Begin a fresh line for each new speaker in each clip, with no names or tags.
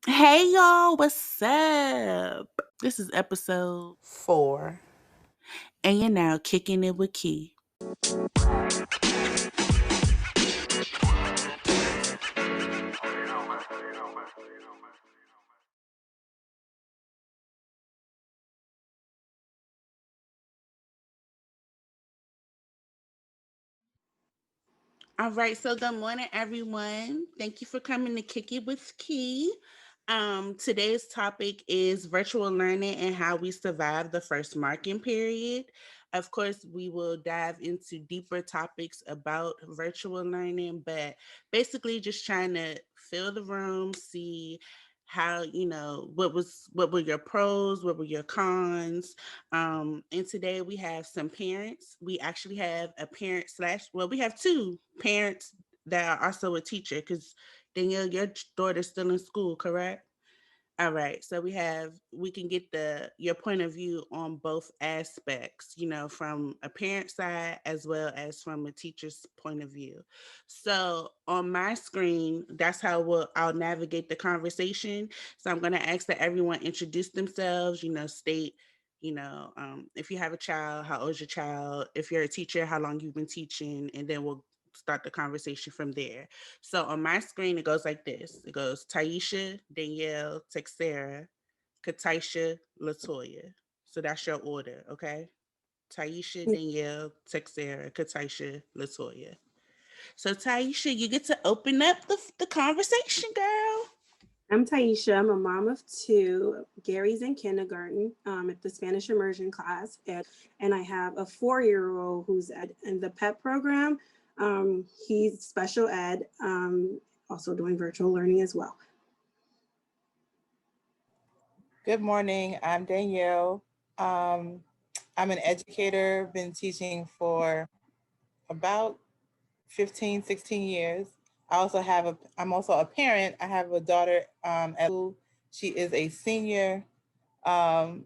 Hey y'all, what's up? This is episode
4.
and you're now kicking it with Key. All right, so good morning, everyone. Thank you for coming to Kick It with Key. Today's topic is virtual learning and how we survive the first marking period. Of course, we will dive into deeper topics about virtual learning, but basically just trying to fill the room, see how what were your pros, what were your cons. And today we have some parents. We actually have a parent slash, well, we have two parents that are also a teacher because Danielle, your daughter's still in school, correct? All right. So we can get your point of view on both aspects, from a parent side as well as from a teacher's point of view. So on my screen, that's how I'll navigate the conversation. So I'm going to ask that everyone introduce themselves, state, if you have a child, how old is your child? If you're a teacher, how long you've been teaching, and then we'll start the conversation from there. So on my screen, it goes like this. It goes Taisha, Danielle, Tashira, Kataysha, Latoya. So that's your order, okay? Taisha, Danielle, Tashira, Kataysha, Latoya. So Taisha, you get to open up the conversation, girl.
I'm Taisha. I'm a mom of two. Gary's in kindergarten at the Spanish immersion class, and I have a 4-year-old who's in the PEP program. He's special ed, also doing virtual learning as well.
Good morning. I'm Danielle. I'm an educator, been teaching for about 15, 16 years. I'm also a parent. I have a daughter at school. She is a senior, and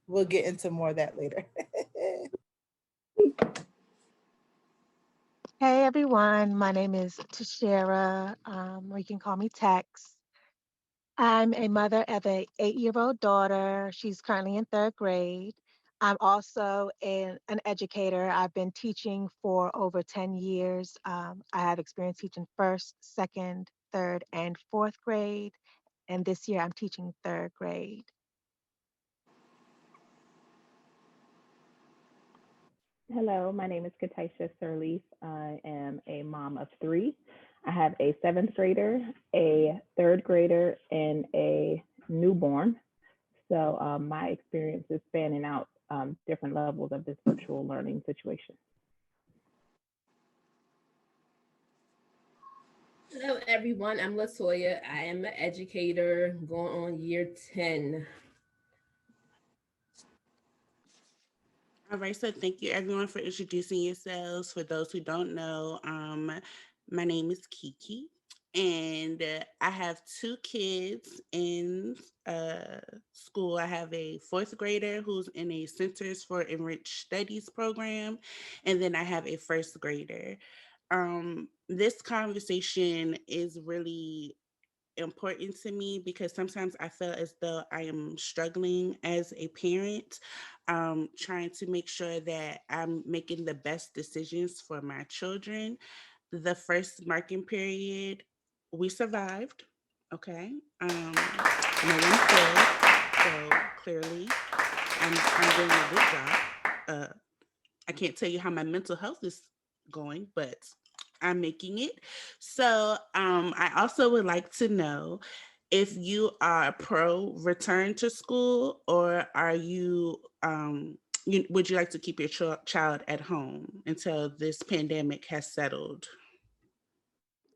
we'll get into more of that later.
Hey everyone, my name is Tashira, or you can call me Tex. I'm a mother of a 8-year-old daughter. She's currently in third grade. I'm also an educator. I've been teaching for over 10 years. I have experience teaching first, second, third, and fourth grade. And this year I'm teaching third grade.
Hello, my name is Kataysha Sirleaf. I am a mom of three. I have a seventh grader, a third grader, and a newborn. So my experience is spanning out different levels of this virtual learning situation.
Hello, everyone. I'm Latoya. I am an educator going on year 10.
All right, so thank you everyone for introducing yourselves. For those who don't know, my name is Kiki, and I have two kids in school. I have a fourth grader who's in a Centers for Enriched Studies program, and then I have a first grader. This conversation is really important to me because sometimes I feel as though I am struggling as a parent, trying to make sure that I'm making the best decisions for my children. The first marking period, we survived. Okay. No one failed. So clearly, I'm doing a good job. Uh, I can't tell you how my mental health is going, but I'm making it. So I also would like to know if you are pro return to school or are would you like to keep your child at home until this pandemic has settled?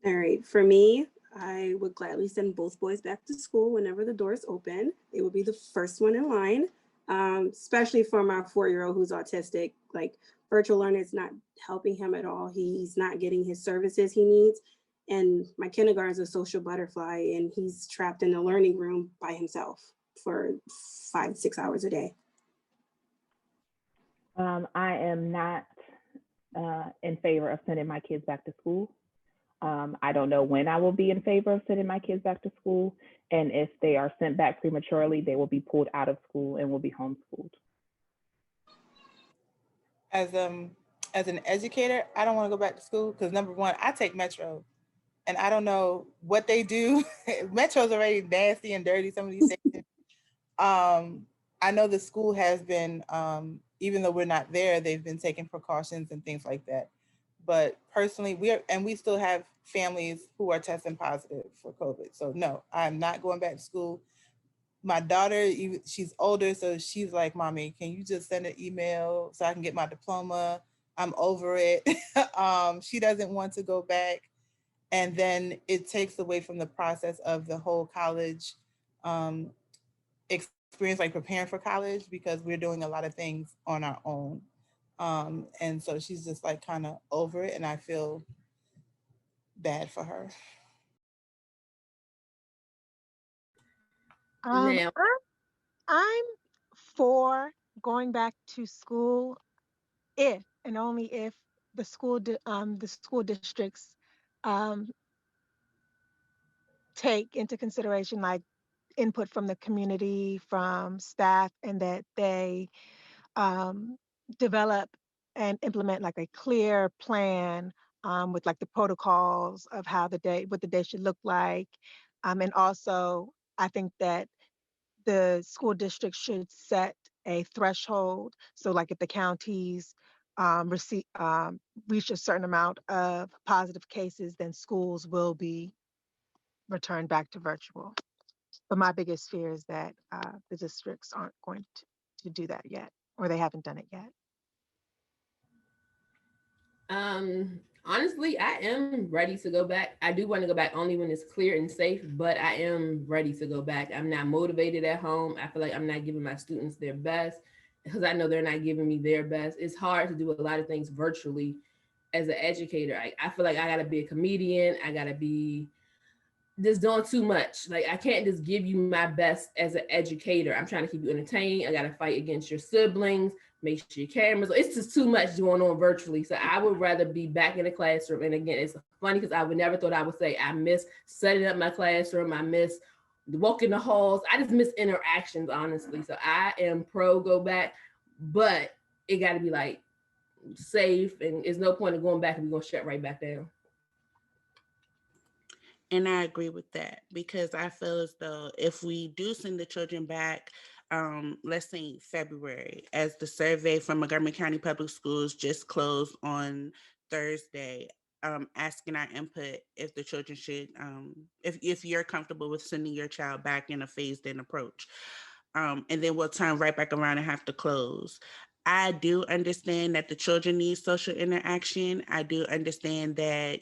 All right, for me, I would gladly send both boys back to school whenever the doors open. They will be the first one in line, especially for my 4-year-old who's autistic. Like virtual learning is not helping him at all. He's not getting his services he needs. And my kindergarten is a social butterfly, and he's trapped in the learning room by himself for 5 to 6 hours a day.
I am not in favor of sending my kids back to school. I don't know when I will be in favor of sending my kids back to school. And if they are sent back prematurely, they will be pulled out of school and will be homeschooled.
As an educator, I don't want to go back to school because number one, I take Metro, and I don't know what they do. Metro's already nasty and dirty. Some of these stations. I know the school has been, even though we're not there, they've been taking precautions and things like that. But personally, we still have families who are testing positive for COVID. So no, I'm not going back to school. My daughter, she's older, so she's like, "Mommy, can you just send an email so I can get my diploma? I'm over it." She doesn't want to go back, and then it takes away from the process of the whole college um, experience, like preparing for college, because we're doing a lot of things on our own. And so she's just like kind of over it, and I feel bad for her.
Um,
Now,
I'm, I'm for going back to school if and only if the school districts um, take into consideration like input from the community, from staff, and that they um, develop and implement like a clear plan with like the protocols of how what the day should look like. And also, I think that the school district should set a threshold. So, like if the counties reach a certain amount of positive cases, then schools will be returned back to virtual. But my biggest fear is that the districts aren't going to do that yet, or they haven't done it yet.
honestly, I am ready to go back. I do want to go back only when it's clear and safe, but I am ready to go back. I'm not motivated at home. I feel like I'm not giving my students their best because I know they're not giving me their best. It's hard to do a lot of things virtually as an educator. I feel like I gotta be a comedian. I gotta be just doing too much. Like I can't just give you my best as an educator. I'm trying to keep you entertained. I gotta fight against your siblings, make sure your cameras. It's just too much going on virtually. So I would rather be back in the classroom. And again, it's funny because I would never thought I would say I miss setting up my classroom. I miss walking the halls. I just miss interactions, honestly. So I am pro go back, but it got to be like safe, and there's no point in going back and we're gonna shut right back down.
And I agree with that because I feel as though if we do send the children back, let's say February, as the survey from Montgomery County Public Schools just closed on Thursday, asking our input if the children should, if you're comfortable with sending your child back in a phased in approach. And then we'll turn right back around and have to close. I do understand that the children need social interaction. I do understand that,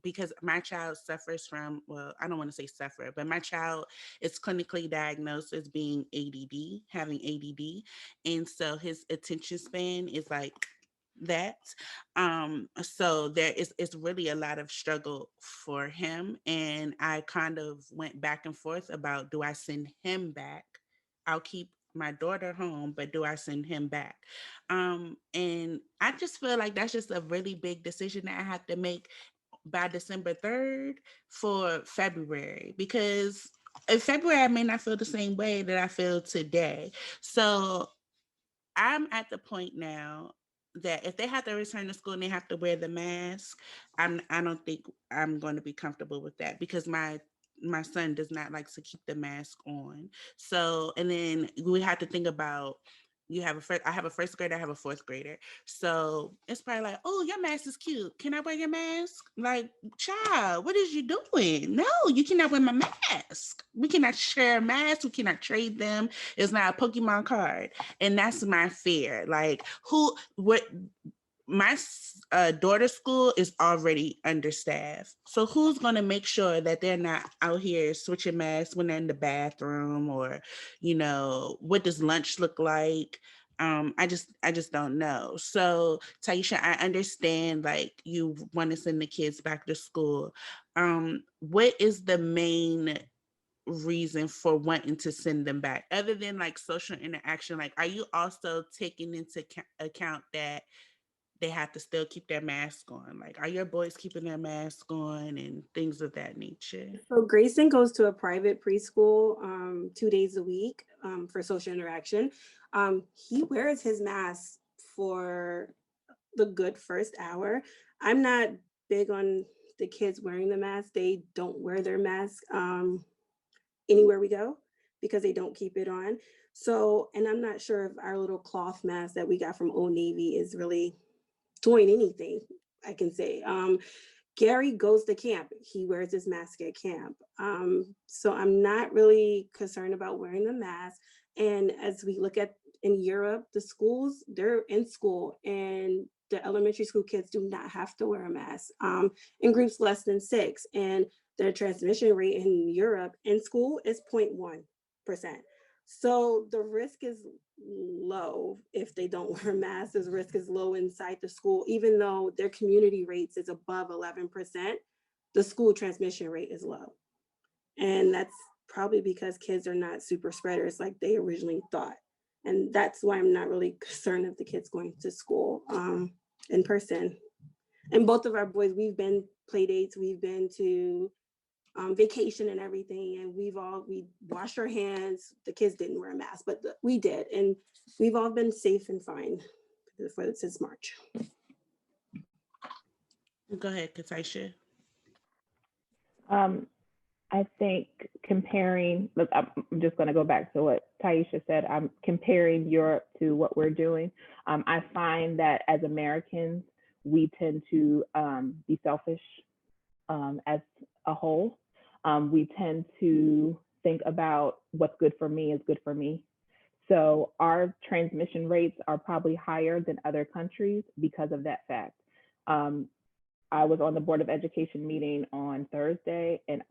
because my child suffers from, well, I don't want to say suffer, but my child is clinically diagnosed as being ADD, having ADD. And so his attention span is like that. So there is, it's really a lot of struggle for him. And I kind of went back and forth about, do I send him back? I'll keep my daughter home, but do I send him back? And I just feel like that's just a really big decision that I have to make by December 3rd for February, because in February I may not feel the same way that I feel today. So I'm at the point now that if they have to return to school and they have to wear the mask, I don't think I'm going to be comfortable with that because my son does not like to keep the mask on. So, and then we have to think about, I have a first grader, I have a fourth grader. So it's probably like, oh, your mask is cute. Can I wear your mask? Like, child, what is you doing? No, you cannot wear my mask. We cannot share masks. We cannot trade them. It's not a Pokemon card. And that's my fear. Like, my daughter's school is already understaffed. So who's going to make sure that they're not out here switching masks when they're in the bathroom, or, what does lunch look like? I just don't know. So Taisha, I understand like you want to send the kids back to school. What is the main reason for wanting to send them back other than like social interaction? Like, are you also taking into account that they have to still keep their mask on? Like, are your boys keeping their mask on and things of that nature?
So Grayson goes to a private preschool 2 days a week for social interaction. He wears his mask for the good first hour. I'm not big on the kids wearing the mask. They don't wear their mask anywhere we go because they don't keep it on. So, and I'm not sure if our little cloth mask that we got from Old Navy is really doing anything, I can say. Gary goes to camp. He wears his mask at camp. So I'm not really concerned about wearing the mask. And as we look at in Europe, the schools, they're in school and the elementary school kids do not have to wear a mask in groups less than 6. And the transmission rate in Europe in school is 0.1%. So the risk is low if they don't wear masks. The risk is low inside the school, even though their community rates is above 11%. The school transmission rate is low, and that's probably because kids are not super spreaders like they originally thought. And that's why I'm not really concerned of the kids going to school in person. And both of our boys, we've been play dates, we've been to vacation and everything, and we washed our hands. The kids didn't wear a mask, but we did, and we've all been safe and fine since March.
Go ahead, Kataysha.
I think comparing, look, I'm just going to go back to what Taisha said. I'm comparing Europe to what we're doing. I find that as Americans, we tend to be selfish as a whole. We tend to think about what's good for me is good for me. So our transmission rates are probably higher than other countries because of that fact. I was on the Board of Education meeting on Thursday, and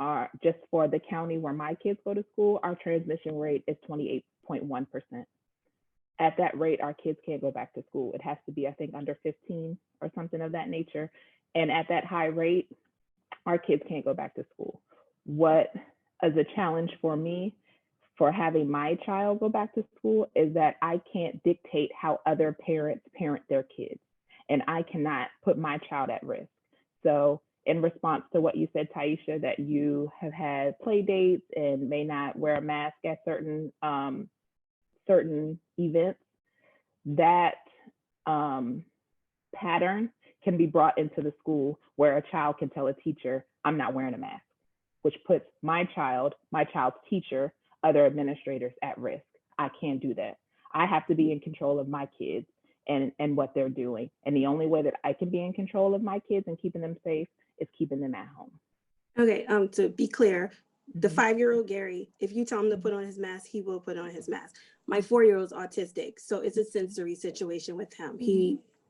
just for the county where my kids go to school, our transmission rate is 28.1%. At that rate, our kids can't go back to school. It has to be, I think, under 15 or something of that nature. And at that high rate, our kids can't go back to school. What is a challenge for me for having my child go back to school is that I can't dictate how other parents parent their kids, and I cannot put my child at risk. So in response to what you said, Taisha, that you have had play dates and may not wear a mask at certain events, that pattern can be brought into the school where a child can tell a teacher, I'm not wearing a mask, which puts my child's teacher, other administrators at risk. I can't do that. I have to be in control of my kids and what they're doing. And the only way that I can be in control of my kids and keeping them safe is keeping them at home.
Okay, to be clear, the 5-year-old Gary, if you tell him to put on his mask, he will put on his mask. My 4-year-old's autistic, so it's a sensory situation with him.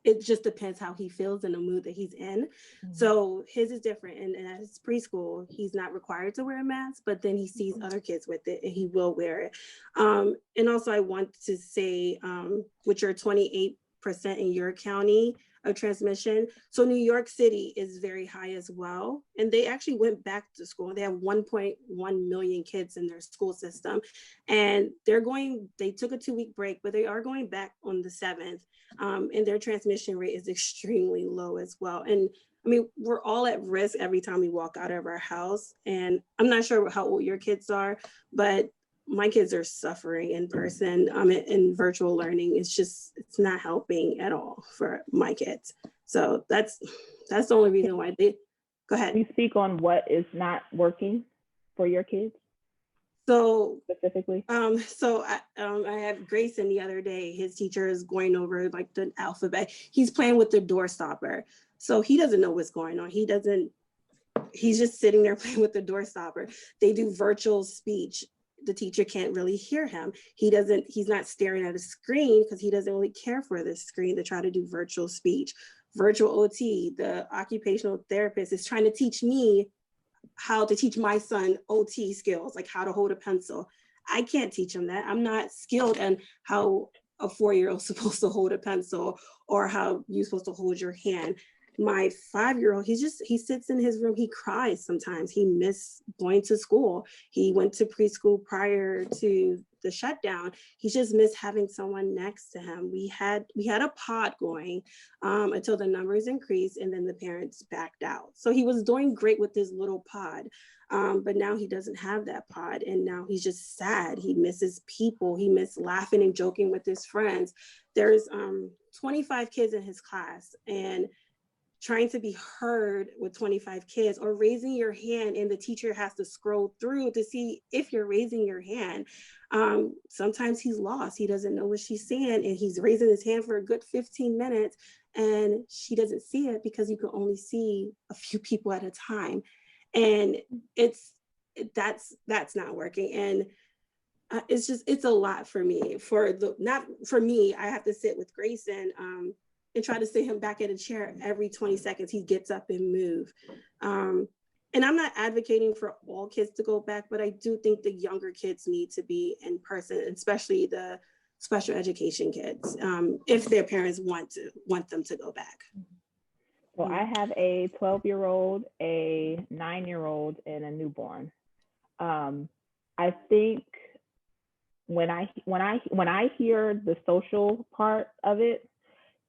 It just depends how he feels and the mood that he's in. So his is different. And at his preschool, he's not required to wear a mask, but then he sees other kids with it and he will wear it. And also I want to say, with your 28% in your county of transmission. So New York City is very high as well. And they actually went back to school. They have 1.1 million kids in their school system. And they took a 2-week break, but they are going back on the 7th. And their transmission rate is extremely low as well. And I mean, we're all at risk every time we walk out of our house. And I'm not sure how old your kids are, but my kids are suffering in person in virtual learning. It's not helping at all for my kids. So that's the only reason why they, go ahead.
Can you speak on what is not working for your kids?
So
specifically,
so I had Grayson the other day. His teacher is going over like the alphabet. He's playing with the door stopper. So he doesn't know what's going on. He's just sitting there playing with the door stopper. They do virtual speech. The teacher can't really hear him. He's not staring at a screen because he doesn't really care for the screen to try to do virtual speech. Virtual OT, the occupational therapist is trying to teach me how to teach my son OT skills, like how to hold a pencil. I can't teach him that. I'm not skilled in how a 4-year-old is supposed to hold a pencil or how you're supposed to hold your hand. My 5-year-old, he sits in his room, he cries sometimes. He missed going to school. He went to preschool prior to the shutdown. He just missed having someone next to him. We had a pod going until the numbers increased, and then the parents backed out. So he was doing great with his little pod. But now he doesn't have that pod, and now he's just sad. He misses people. He misses laughing and joking with his friends. There's 25 kids in his class, and trying to be heard with 25 kids, or raising your hand and the teacher has to scroll through to see if you're raising your hand. Sometimes he's lost. He doesn't know what she's saying, and he's raising his hand for a good 15 minutes, and she doesn't see it because you can only see a few people at a time. And that's not working. And it's a lot for me. Not for me, I have to sit with Grayson and try to sit him back in a chair every 20 seconds. He gets up and move. And I'm not advocating for all kids to go back, but I do think the younger kids need to be in person, especially the special education kids, if their parents want them to go back.
So I have a 12-year-old, a 9-year-old, and a newborn. I think when I hear the social part of it,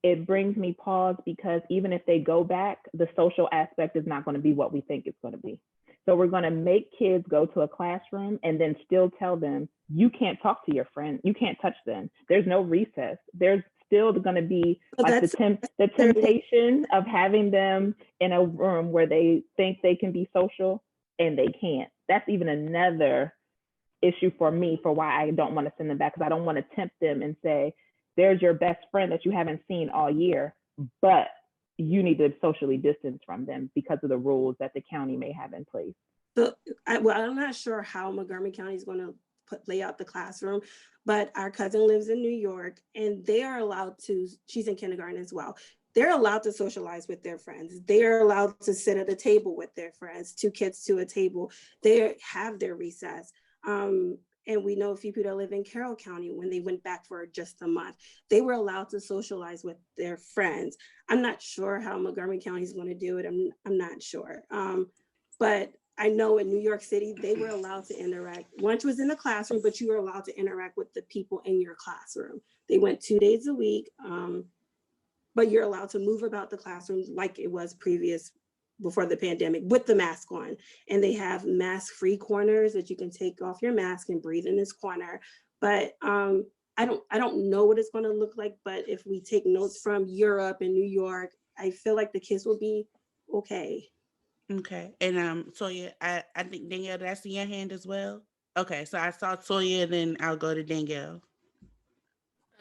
it brings me pause, because even if they go back, the social aspect is not going to be what we think it's going to be. So we're going to make kids go to a classroom and then still tell them, you can't talk to your friend, you can't touch them. There's no recess. There's still going to be like the temptation of having them in a room where they think they can be social and they can't. That's even another issue for me for why I don't want to send them back, because I don't want to tempt them and say, there's your best friend that you haven't seen all year, but you need to socially distance from them because of the rules that the county may have in place.
So, I'm not sure how Montgomery County is going to lay out the classroom, but our cousin lives in New York, and they are allowed to, she's in kindergarten as well. They're allowed to socialize with their friends. They're allowed to sit at a table with their friends, 2 kids to a table. They have their recess. And we know a few people that live in Carroll County, when they went back for just a month, they were allowed to socialize with their friends. I'm not sure how Montgomery County is going to do it. I'm not sure. But I know in New York City, they were allowed to interact. Lunch was in the classroom, but you were allowed to interact with the people in your classroom. They went 2 days a week, but you're allowed to move about the classroom like it was before the pandemic, with the mask on. And they have mask-free corners that you can take off your mask and breathe in this corner. But I don't know what it's going to look like, but if we take notes from Europe and New York, I feel like the kids will be okay.
Okay. And Toya, I think Danielle, did I see your hand as well? Okay, so I saw Toya, then I'll go to Danielle.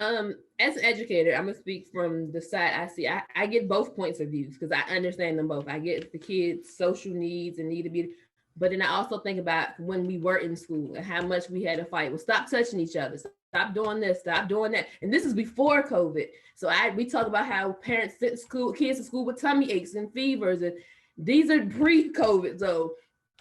As an educator, I'm gonna speak from the side I see. I get both points of views because I understand them both. I get the kids' social needs and need to be, but then I also think about when we were in school and how much we had to fight. Well, stop touching each other, stop doing this, stop doing that. And this is before COVID. So we talk about how parents sent kids to school with tummy aches and fevers, and these are pre-COVID. So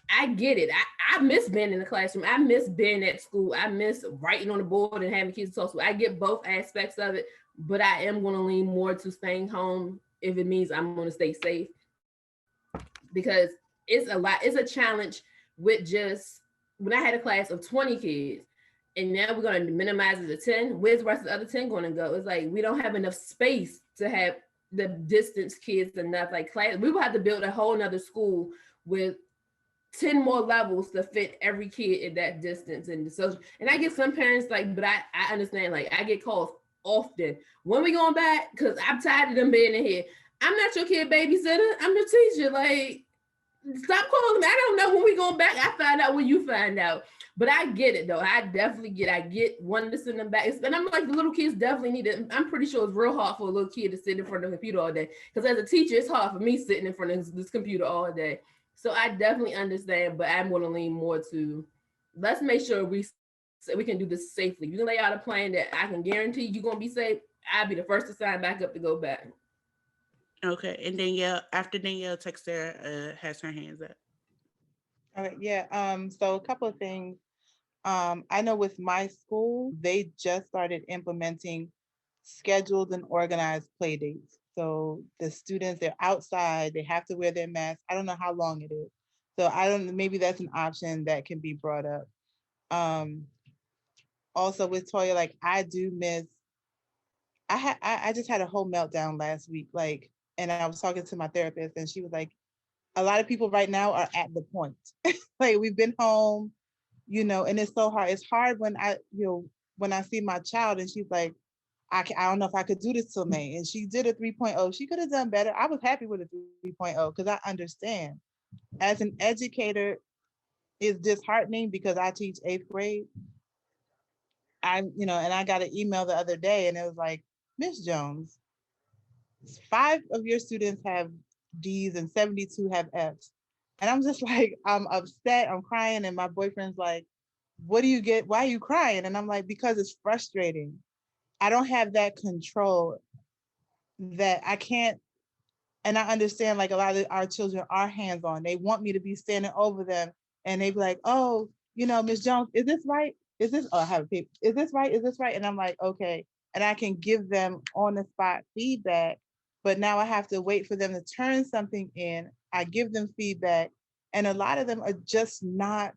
I get it. I miss being in the classroom. I miss being at school. I miss writing on the board and having kids talk. So I get both aspects of it, but I am going to lean more to staying home if it means I'm going to stay safe, because it's a lot. It's a challenge with just, when I had a class of 20 kids and now we're going to minimize it to 10, where's the rest of the other 10 going to go? It's like, we don't have enough space to have the distance kids enough. Like class, we will have to build a whole nother school with 10 more levels to fit every kid in that distance. And so, and I get some parents like, but I understand, like I get calls often, when we going back? Because I'm tired of them being in here. I'm not your kid babysitter, I'm the teacher. Like, stop calling me. I don't know when we going back. I find out when you find out. But I get it though. I get wanting to send them back. And I'm like, the little kids definitely need it. I'm pretty sure it's real hard for a little kid to sit in front of the computer all day. Because as a teacher, it's hard for me sitting in front of this computer all day. So I definitely understand, but I'm going to lean more to, let's make sure we can do this safely. You can lay out a plan that I can guarantee you're going to be safe. I'll be the first to sign back up to go back.
Okay, and Danielle, after Danielle, Taisha has her hands up.
Okay, yeah. So a couple of things. I know with my school, they just started implementing scheduled and organized play dates. So the students, they're outside, they have to wear their masks. I don't know how long it is. So I don't, maybe that's an option that can be brought up. Um, Also with Toya, like I do miss, I just had a whole meltdown last week. Like, and I was talking to my therapist and she was like, a lot of people right now are at the point. Like we've been home, and it's so hard. It's hard when when I see my child and she's like, I don't know if I could do this till May. And she did a 3.0. She could have done better. I was happy with a 3.0 because I understand. As an educator, it's disheartening because I teach eighth grade. And I got an email the other day and it was like, Miss Jones, 5 of your students have D's and 72 have F's. And I'm just like, I'm upset, I'm crying. And my boyfriend's like, what do you get? Why are you crying? And I'm like, because it's frustrating. I don't have that control that I can't. And I understand like a lot of our children are hands on. They want me to be standing over them and they be like, oh, Miss Jones, is this right? Is this, oh, I have a paper. Is this right? Is this right? And I'm like, okay. And I can give them on the spot feedback, but now I have to wait for them to turn something in. I give them feedback and a lot of them are just not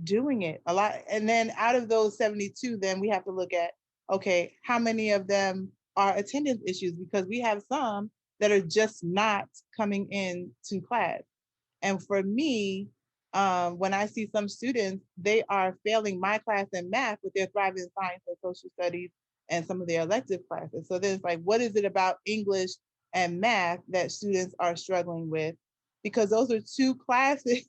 doing it a lot. And then out of those 72, then we have to look at, okay, how many of them are attendance issues? Because we have some that are just not coming in to class. And for me, when I see some students, they are failing my class in math, but they're thriving in science and social studies and some of their elective classes. So then it's like, what is it about English and math that students are struggling with? Because those are two classes.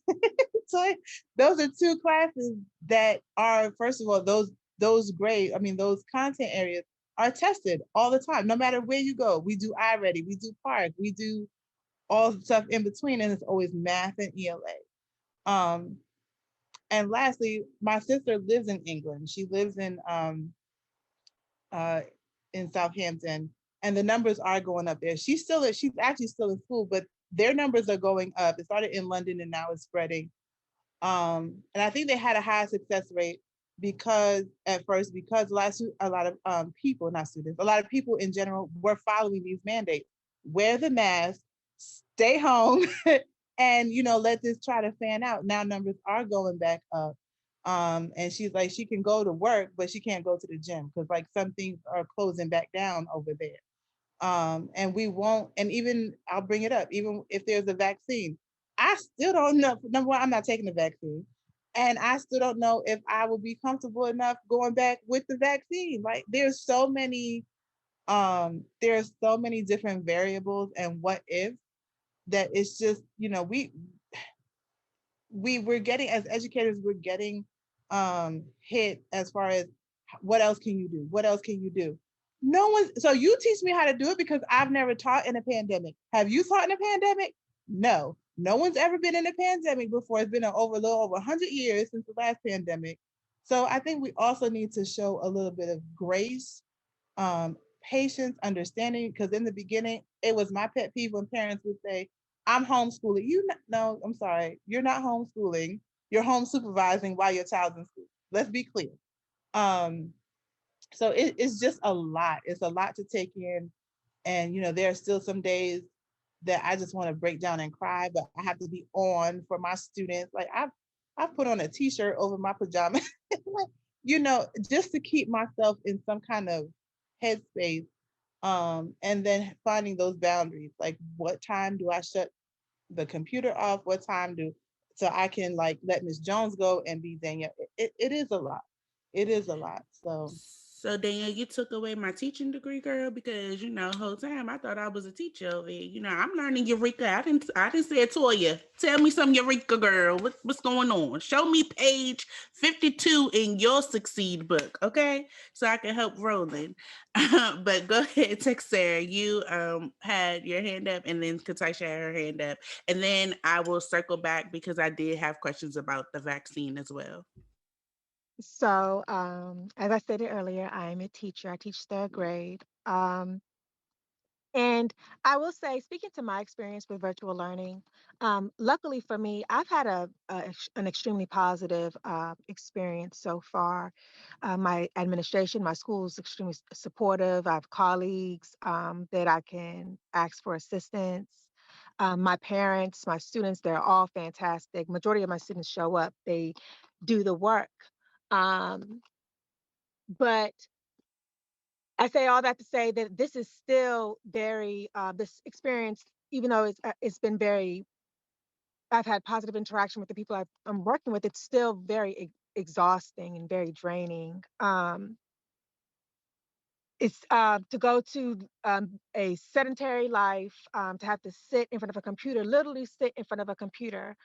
So those are two classes that are, first of all, those grade, I mean, those content areas are tested all the time, no matter where you go. We do iReady, we do Park, we do all the stuff in between, and it's always math and ELA. And lastly, my sister lives in England. She lives uh, in Southampton, and the numbers are going up there. She's actually still in school, but their numbers are going up. It started in London and now it's spreading. And I think they had a high success rate because at first, because a lot of people, not students, a lot of people in general were following these mandates. Wear the mask, stay home, and let this try to fan out. Now numbers are going back up. And she's like, she can go to work, but she can't go to the gym because like some things are closing back down over there. And we won't, and even I'll bring it up, even if there's a vaccine, I still don't know. Number one, I'm not taking the vaccine. And I still don't know if I will be comfortable enough going back with the vaccine. Like there's so many different variables and what if that it's just, we're getting, as educators, we're getting hit as far as what else can you do? What else can you do? No one, so you teach me how to do it because I've never taught in a pandemic. Have you taught in a pandemic? No. No one's ever been in a pandemic before. It's been a little over 100 years since the last pandemic. So I think we also need to show a little bit of grace, um, patience, understanding, because in the beginning, it was my pet peeve when parents would say, I'm homeschooling. No, I'm sorry. You're not homeschooling. You're home supervising while your child's in school. Let's be clear. Um, so it's just a lot. It's a lot to take in. And, there are still some days that I just want to break down and cry, but I have to be on for my students. Like I've put on a t-shirt over my pajamas, like, just to keep myself in some kind of headspace. And then finding those boundaries, like what time do I shut the computer off? What time so I can like let Miss Jones go and be Danielle. It is a lot. It is a lot. So
So Danielle, you took away my teaching degree, girl, because whole time I thought I was a teacher over here. I'm learning Eureka. I didn't say it to you. Tell me some Eureka, girl. What's going on? Show me page 52 in your succeed book, okay? So I can help Roland. But go ahead, Sarah. You had your hand up, and then Kataysha had her hand up, and then I will circle back because I did have questions about the vaccine as well.
So, as I stated earlier, I'm a teacher. I teach third grade. And I will say, speaking to my experience with virtual learning, luckily for me, I've had an extremely positive experience so far. My administration, my school is extremely supportive. I have colleagues that I can ask for assistance. My parents, my students, they're all fantastic. Majority of my students show up. They do the work. Um, but I say all that to say that this is still very this experience, even though it's been very, I've had positive interaction with the people I'm working with. It's still very exhausting and very draining. It's to go to a sedentary life, to have to sit in front of a computer, literally sit in front of a computer,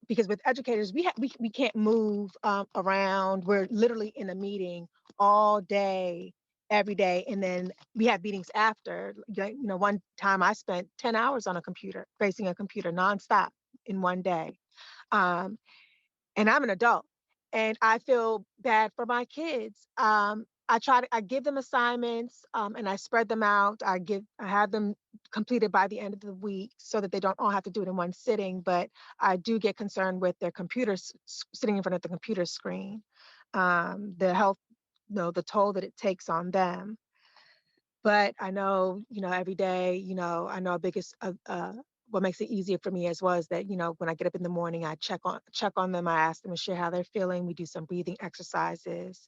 because with educators we can't move around. We're literally in a meeting all day, every day, and then we have meetings after. One time I spent 10 hours on a computer, facing a computer nonstop in one day. Um, and I'm an adult, and I feel bad for my kids. I give them assignments, and I spread them out. I have them completed by the end of the week so that they don't all have to do it in one sitting. But I do get concerned with their computers sitting in front of the computer screen, the health, the toll that it takes on them. But I know, every day, I know biggest what makes it easier for me as well is that, when I get up in the morning, I check on them. I ask them to share how they're feeling. We do some breathing exercises,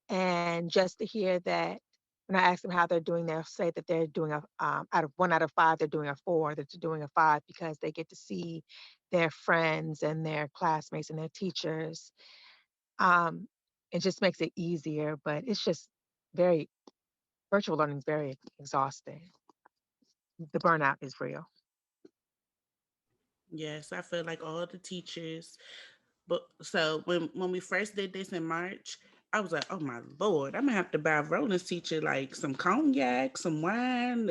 and just to hear that when I ask them how they're doing, they'll say that they're doing out of five, they're doing a four, that they're doing a five because they get to see their friends and their classmates and their teachers. Um, it just makes it easier, but it's just very virtual learning is very exhausting. The burnout is real.
Yes, I feel like all the teachers. But so when we first did this in March, I was like, oh my lord, I'm gonna have to buy Roland's teacher like some cognac, some wine,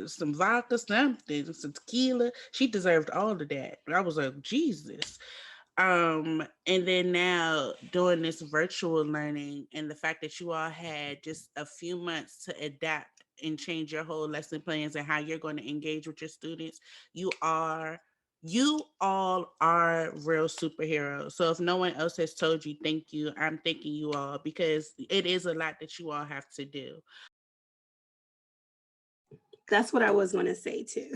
some vodka, something, some tequila. She deserved all of that. I was like, Jesus. And then now doing this virtual learning and the fact that you all had just a few months to adapt and change your whole lesson plans and how you're going to engage with your students, you are you all are real superheroes. So if no one else has told you thank you, I'm thanking you all because it is a lot that you all have to do.
That's what I was going to say too.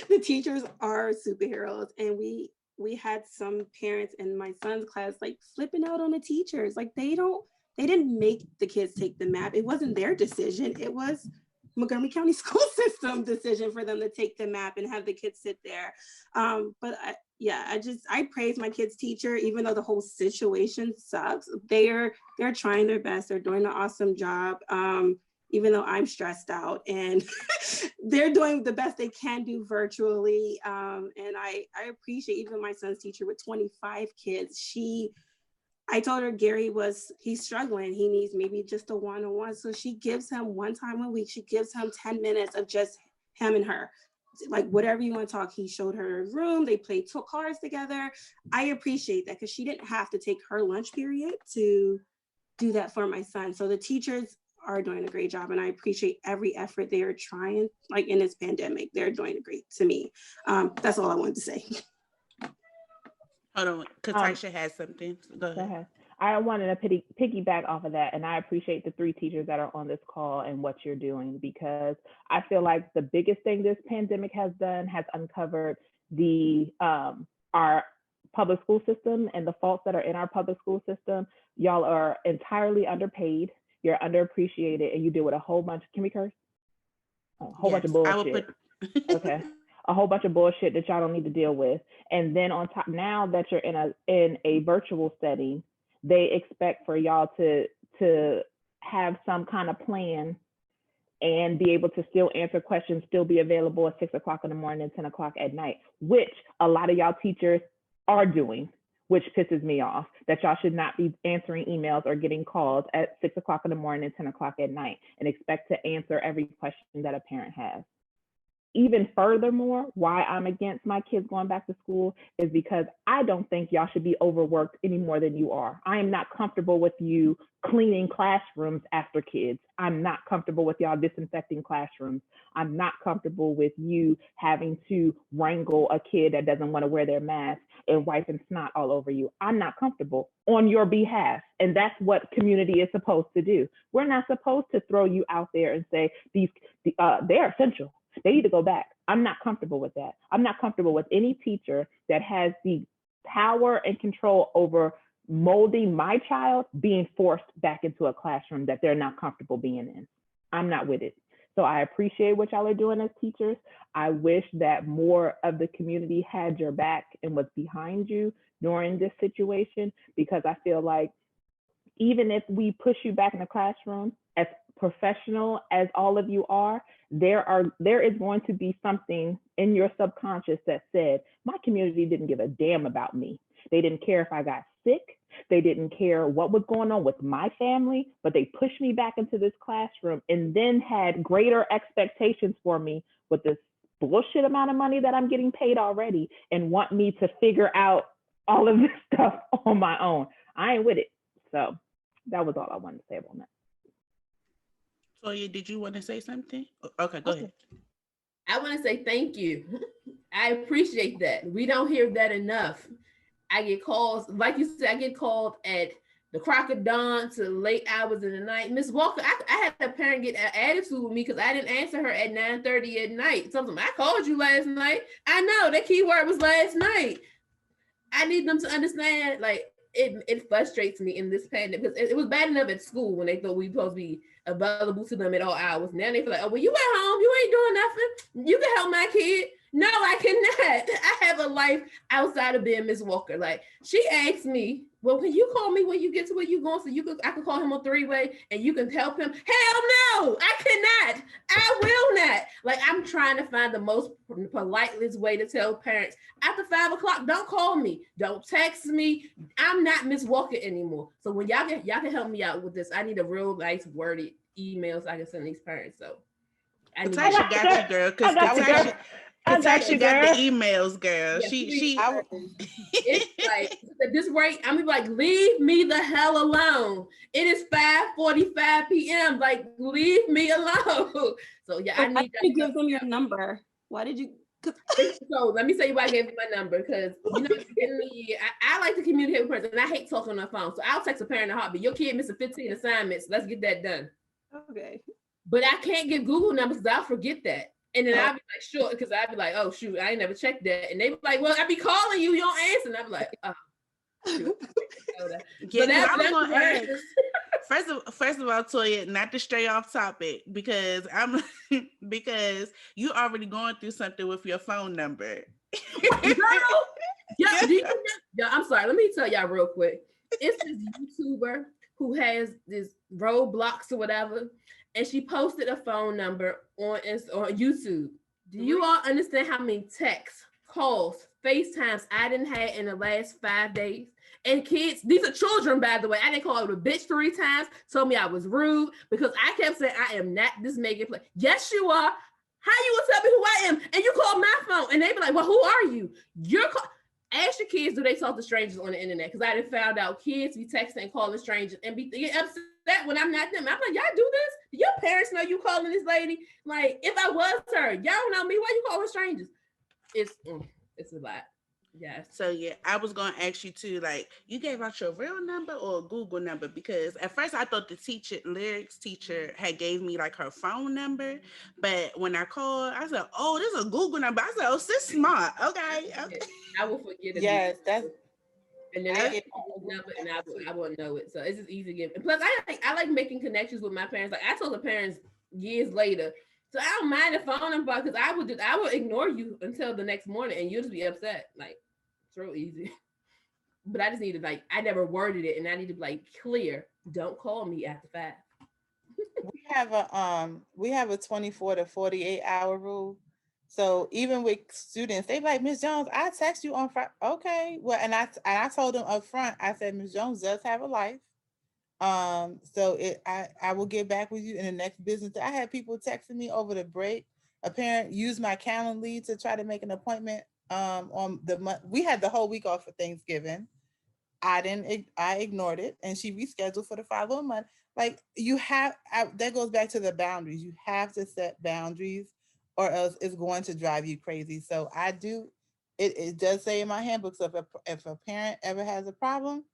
The teachers are superheroes, and we had some parents in my son's class like flipping out on the teachers. Like they didn't make the kids take the map. It wasn't their decision. It was Montgomery County school system decision for them to take the map and have the kids sit there. I praise my kids' teacher, even though the whole situation sucks. They're trying their best. They're doing an awesome job. Even though I'm stressed out, and they're doing the best they can do virtually. And I appreciate even my son's teacher with 25 kids. I told her he's struggling. He needs maybe just a one-on-one. So she gives him one time a week. She gives him 10 minutes of just him and her. Like whatever you want to talk. He showed her a room. They played cards together. I appreciate that because she didn't have to take her lunch period to do that for my son. So the teachers are doing a great job, and I appreciate every effort they are trying. Like in this pandemic, they're doing great to me. That's all I wanted to say.
Hold on,
Um,
Kataysha has something. Go
Go
ahead.
ahead. I wanted to piggyback off of that, and I appreciate the three teachers that are on this call and what you're doing, because I feel like the biggest thing this pandemic has done has uncovered the our public school system and the faults that are in our public school system. Y'all are entirely underpaid, you're underappreciated, and you deal with a whole bunch. Can we curse? A whole bunch of
Yes, I will put.
bullshit. Okay. A whole bunch of bullshit that y'all don't need to deal with. And then on top, now that you're in a virtual setting, they expect for y'all to have some kind of plan and be able to still answer questions, still be available at 6 o'clock in the morning and 10 o'clock at night, which a lot of y'all teachers are doing, which pisses me off, that y'all should not be answering emails or getting calls at 6 o'clock in the morning and 10 o'clock at night and expect to answer every question that a parent has. even furthermore, why I'm against my kids going back to school is because I don't think y'all should be overworked any more than you are. I am not comfortable with you cleaning classrooms after kids. I'm not comfortable with y'all disinfecting classrooms. I'm not comfortable with you having to wrangle a kid that doesn't want to wear their mask and wiping snot all over you. I'm not comfortable on your behalf. And that's what community is supposed to do. We're not supposed to throw you out there and say they're essential. They need to go back. I'm not comfortable with that. I'm not comfortable with any teacher that has the power and control over molding my child being forced back into a classroom that they're not comfortable being in. I'm not with it. So I appreciate what y'all are doing as teachers. I wish that more of the community had your back and was behind you during this situation, because I feel like even if we push you back in the classroom, as professional as all of you are, there is going to be something in your subconscious that said, my community didn't give a damn about me. They didn't care if I got sick. They didn't care what was going on with my family, but they pushed me back into this classroom and then had greater expectations for me with this bullshit amount of money that I'm getting paid already, and want me to figure out all of this stuff on my own. I ain't with it. So that was all I wanted to say about that.
Toya, did you want to say something? Okay, go ahead.
I want to say thank you. I appreciate that. We don't hear that enough. I get calls, like you said, I get called at the crack of dawn to late hours in the night. Miss Walker, I had a parent get an attitude with me because I didn't answer her at 9:30 at night. Something, I called you last night. I know, that key word was last night. I need them to understand, like, it frustrates me in this pandemic, because it was bad enough at school when they thought we were supposed to be available to them at all hours. Now they feel like, oh, well, you at home, you ain't doing nothing. You can help my kid. No, I cannot. I have a life outside of being Miss Walker. Like, she asked me, well, can you call me when you get to where you going so I can call him a three-way and you can help him? Hell no, I cannot. I will not. Like, I'm trying to find the most politest way to tell parents, after 5 o'clock, don't call me. Don't text me. I'm not Miss Walker anymore. So when y'all can help me out with this, I need a real nice worded email so I can send these parents. So
Taisha got you, girl. Because Kataysha got the emails, girl.
Yeah, it's like at this rate, I'm like, leave me the hell alone. It is 5:45 p.m. Like, leave me alone. So yeah, I need
to give them your number. Why did you?
So let me tell you why I gave you my number, because you know, I like to communicate with parents, and I hate talking on the phone. So I'll text a parent in a heartbeat. Your kid missing 15 assignments. Let's get that done.
Okay.
But I can't give Google numbers because I'll forget that. And then I'll be like, sure, because I'll be like, oh, shoot, I ain't never checked that. And they be like, well, I be calling you, you don't answer. And I'm like, oh.
Yeah, I was going to ask. First of all, Toya, not to stray off topic, because because you already going through something with your phone number.
Girl, I'm sorry. Let me tell y'all real quick. It's this YouTuber who has this roadblocks or whatever, and she posted a phone number on YouTube. Do you all understand how many texts, calls, FaceTimes I didn't have in the last 5 days? And kids, these are children, by the way. I didn't call her a bitch 3 times, told me I was rude because I kept saying, I am not this Megan play. Yes, you are. How you will tell me who I am? And you call my phone. And they be like, well, who are you? Ask your kids, do they talk to strangers on the internet? Because I done found out kids be texting and calling strangers and get upset when I'm not them. I'm like, y'all do this? Do your parents know you calling this lady? Like, if I was her, y'all don't know me. Why you calling strangers? It's a lot. Yeah.
So yeah, I was gonna ask you too, like, you gave out your real number or a Google number? Because at first I thought the lyrics teacher had gave me like her phone number, but when I called, I said, oh, this is a Google number. I said, oh, sis smart. Okay.
I will forget it.
Yes, that's.
And then I get a number and I won't know it. So it's just easy to give. And plus, I like making connections with my parents. Like, I told the parents years later. So I don't mind the phone number, because I would ignore you until the next morning and you'll just be upset. Like, it's real easy. But I just need to, like, I never worded it, and I need to be like, clear. Don't call me after 5.
We have a 24 to 48 hour rule. So even with students, they be like, Ms. Jones, I text you on Friday. Okay. Well, and I told them up front, I said, Ms. Jones does have a life. So I will get back with you in the next business. I had people texting me over the break. a parent used my Calendly to try to make an appointment on the month. We had the whole week off for Thanksgiving. I didn't. I ignored it, and she rescheduled for the following month. Like you have, that goes back to the boundaries. You have to set boundaries, or else it's going to drive you crazy. So I do. It does say in my handbook. So if a parent ever has a problem,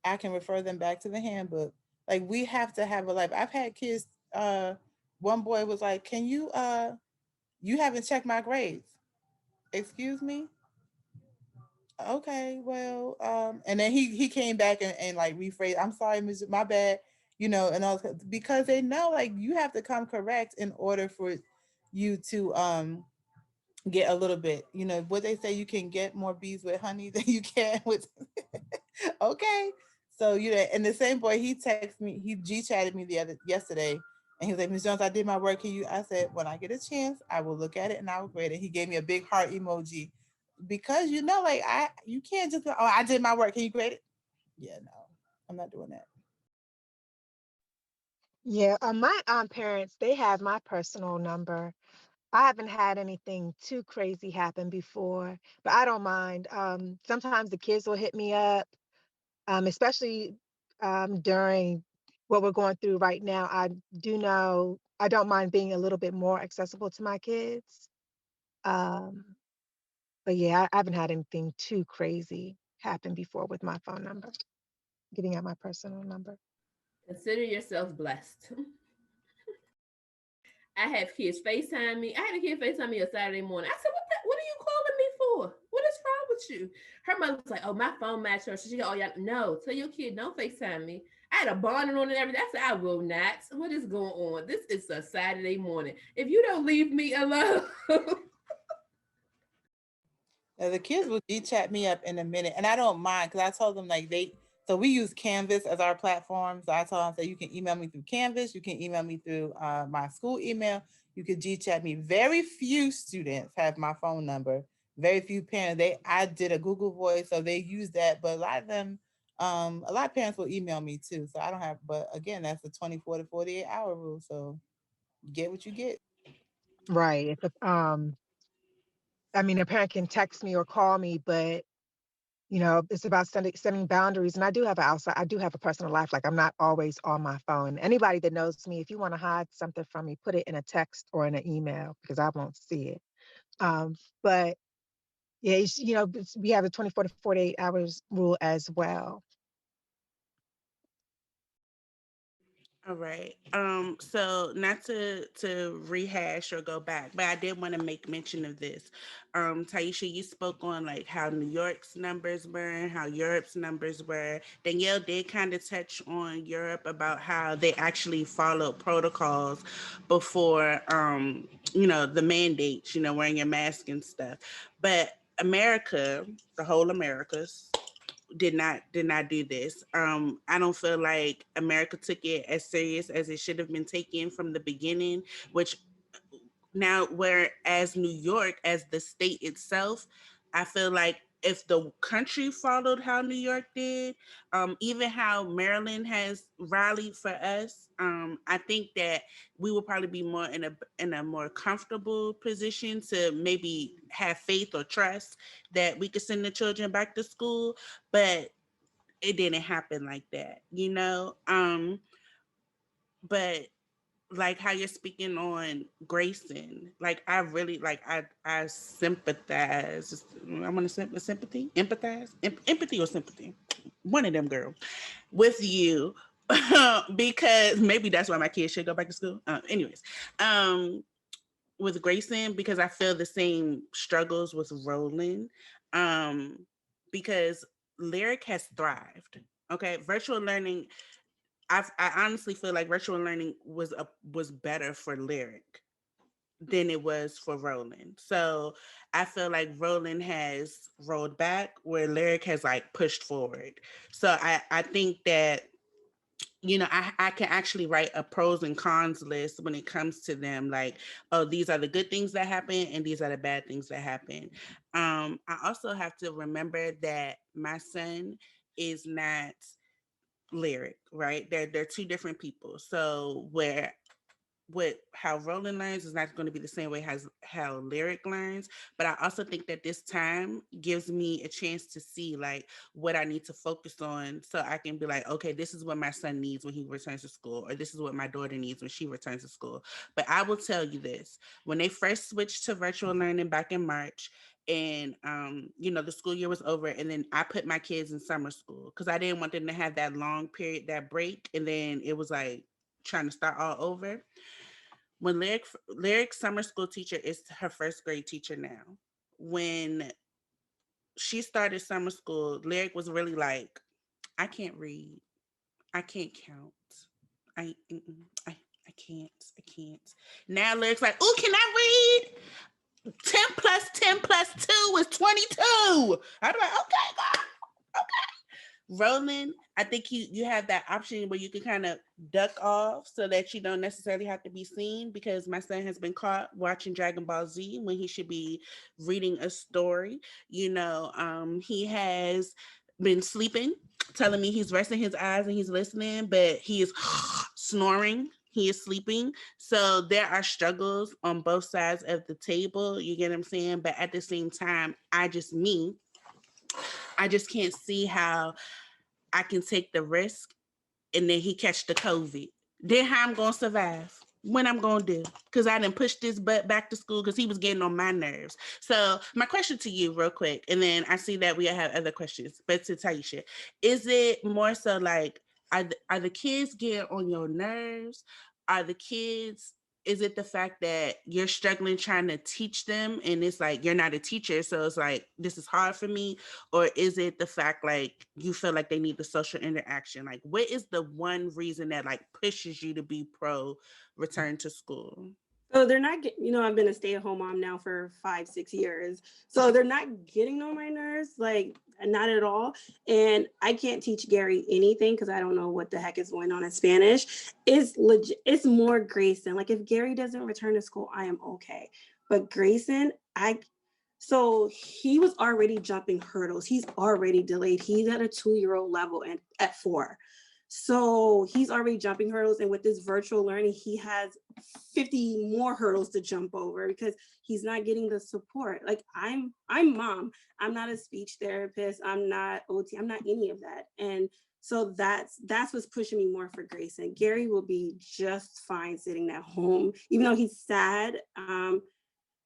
I can refer them back to the handbook. Like we have to have a life. I've had kids. One boy was like, "Can you you haven't checked my grades?" Excuse me. Okay, well, and then he came back and like rephrased, I'm sorry, Miss, my bad, and all, because they know like you have to come correct in order for you to get a little bit, what they say, you can get more bees with honey than you can with okay. So and the same boy, he texted me, he G chatted me the other yesterday, and he was like, Miss Jones, I did my work. Can you? I said, when I get a chance, I will look at it and I will grade it. He gave me a big heart emoji because like you can't just go, oh, I did my work. Can you grade it? Yeah, no, I'm not doing that.
Yeah, my parents, they have my personal number. I haven't had anything too crazy happen before, but I don't mind. Sometimes the kids will hit me up, especially during what we're going through right now. I do know I don't mind being a little bit more accessible to my kids. Um, but yeah, I haven't had anything too crazy happen before with my phone number, giving out my personal number.
Consider yourself blessed. I have kids FaceTime me. I had a kid FaceTime me on Saturday morning. I said, what are you calling me for? What is wrong with you? Her mother was like, oh, my phone matched her. So she go, oh, yeah, no, tell your kid, don't FaceTime me. I had a bonnet on and everything. I said, I will not. What is going on? This is a Saturday morning. If you don't leave me alone.
Now, the kids will G chat me up in a minute, and I don't mind because I told them like so we use Canvas as our platform. So I told them, you can email me through Canvas, you can email me through my school email, you could G chat me. Very few students have my phone number. Very few parents. I did a Google Voice, so they use that, but a lot of them, a lot of parents will email me too. So I don't have, but again, that's the 24 to 48-hour rule. So get what you get.
Right. If I mean, a parent can text me or call me, but it's about setting boundaries. And I do have I do have a personal life. Like I'm not always on my phone. Anybody that knows me, if you want to hide something from me, put it in a text or in an email because I won't see it. But yeah, we have a 24 to 48 hours rule as well.
All right. So not to rehash or go back, but I did want to make mention of this. Taisha, you spoke on like how New York's numbers were and how Europe's numbers were. Danielle did kind of touch on Europe about how they actually followed protocols before the mandates, wearing your mask and stuff. But America, the whole Americas, did not do this. I don't feel like America took it as serious as it should have been taken from the beginning, which now whereas New York as the state itself, I feel like if the country followed how New York did, even how Maryland has rallied for us, I think that we will probably be more in a more comfortable position to maybe have faith or trust that we could send the children back to school. But it didn't happen like that, but like how you're speaking on Grayson, like I really like I sympathize. I want to sympathy, empathize, empathy or sympathy, one of them, girl, with you. Because maybe that's why my kids should go back to school. Anyways, with Grayson, because I feel the same struggles with Roland, because Lyric has thrived. Okay, virtual learning, I honestly feel like virtual learning was better for Lyric than it was for Roland. So I feel like Roland has rolled back where Lyric has like pushed forward. So I think that I can actually write a pros and cons list when it comes to them. Like, oh, these are the good things that happen and these are the bad things that happen. I also have to remember that my son is not Lyric, right? They're two different people. So where how Roland learns is not going to be the same way as how Lyric learns. But I also think that this time gives me a chance to see like what I need to focus on, so I can be like, okay, this is what my son needs when he returns to school, or this is what my daughter needs when she returns to school. But I will tell you this: when they first switched to virtual learning back in March, and the school year was over, and then I put my kids in summer school because I didn't want them to have that long period, that break, and then it was like trying to start all over. When Lyric summer school teacher is her first grade teacher now. When she started summer school, Lyric was really like, I can't read, I can't count, I mm-mm, I can't, I can't. Now Lyric's like, oh, can I read? 10 plus 10 plus 2 is 22. I'd be like, okay, God, okay. Roland, I think you have that option where you can kind of duck off so that you don't necessarily have to be seen, because my son has been caught watching Dragon Ball Z when he should be reading a story. He has been sleeping, telling me he's resting his eyes and he's listening, but he is snoring. He is sleeping. So there are struggles on both sides of the table. You get what I'm saying? But at the same time, I just can't see how I can take the risk and then he catch the COVID. Then how I'm gonna survive? When I'm gonna do? Because I didn't push this butt back to school because he was getting on my nerves. So my question to you, real quick, and then I see that we have other questions. But to Taisha, is it more so like are the kids getting on your nerves? Are the kids? Is it the fact that you're struggling trying to teach them, and it's like you're not a teacher, so it's like this is hard for me? Or is it the fact like you feel like they need the social interaction? Like what is the one reason that like pushes you to be pro return to school?
So they're not getting, I've been a stay-at-home mom now for 5, 6 years. So they're not getting on my nerves, like not at all. And I can't teach Gary anything because I don't know what the heck is going on in Spanish. It's legit. It's more Grayson. Like if Gary doesn't return to school, I am okay. But Grayson, so he was already jumping hurdles. He's already delayed. He's at a 2-year-old level and at 4. So he's already jumping hurdles. And with this virtual learning, he has 50 more hurdles to jump over because he's not getting the support. Like I'm mom. I'm not a speech therapist. I'm not OT. I'm not any of that. And so that's what's pushing me more for Grayson. Gary will be just fine sitting at home, even though he's sad.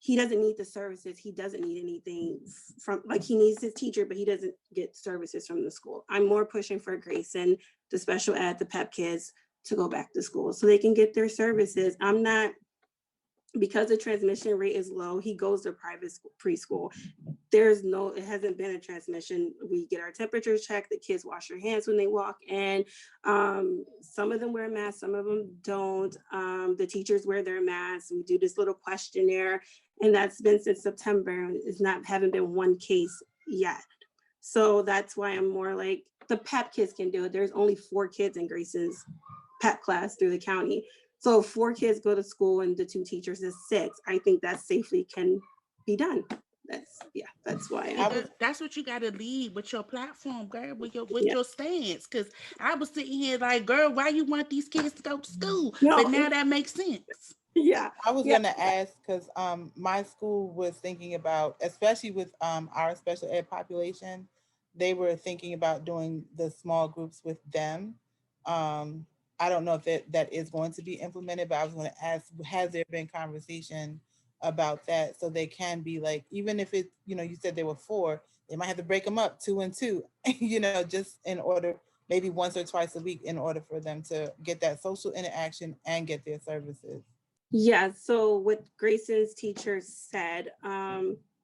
He doesn't need the services. He doesn't need anything from, like, he needs his teacher, but he doesn't get services from the school. I'm more pushing for Grayson, the special ed, the PEP kids to go back to school so they can get their services. I'm not, because the transmission rate is low, he goes to private school, preschool. It hasn't been a transmission. We get our temperatures checked. The kids wash their hands when they walk in. Some of them wear masks, some of them don't. The teachers wear their masks. We do this little questionnaire, and that's been since September. Haven't been one case yet. So that's why I'm more like the PEP kids can do it. There's only 4 kids in Grace's PEP class through the county. So 4 kids go to school and the 2 teachers is 6. I think that safely can be done. That's why
That's what you got to lead with your platform, girl, with
yeah.
your stance. Because I was sitting here like, girl, why you want these kids to go to school?
No,
but now that makes sense.
Yeah.
I was gonna ask because my school was thinking about, especially with our special ed population, they were thinking about doing the small groups with them. Um, I don't know if that is going to be implemented, but I was going to ask, has there been conversation about that so they can be like, even if it, you said there were 4, they might have to break them up 2 and 2, just in order, maybe once or twice a week, in order for them to get that social interaction and get their services.
Yeah, so what Grayson's teacher said,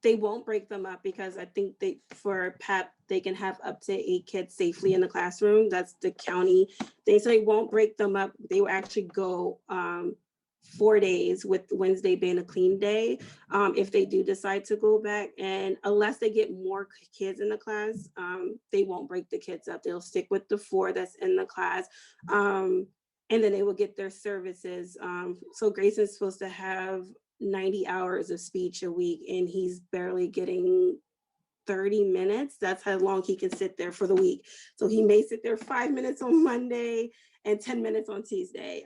they won't break them up because I think for PEP, they can have up to 8 kids safely in the classroom. That's the county thing. So they won't break them up. They will actually go 4 days, with Wednesday being a clean day, if they do decide to go back. And unless they get more kids in the class, they won't break the kids up. They'll stick with the 4 that's in the class. And then they will get their services. So Grayson's supposed to have 90 hours of speech a week, and he's barely getting 30 minutes. That's how long he can sit there for the week. So he may sit there 5 minutes on Monday and 10 minutes on Tuesday.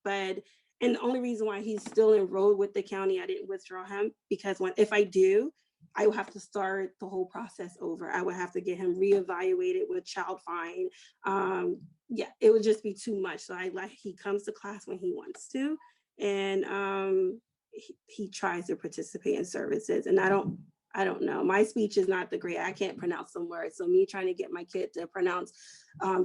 But And the only reason why he's still enrolled with the county, I didn't withdraw him, because if I do, I will have to start the whole process over. I would have to get him reevaluated with child fine. Yeah, it would just be too much. So he comes to class when he wants to, and he tries to participate in services. And I don't know. My speech is not the great. I can't pronounce some words. So me trying to get my kid to pronounce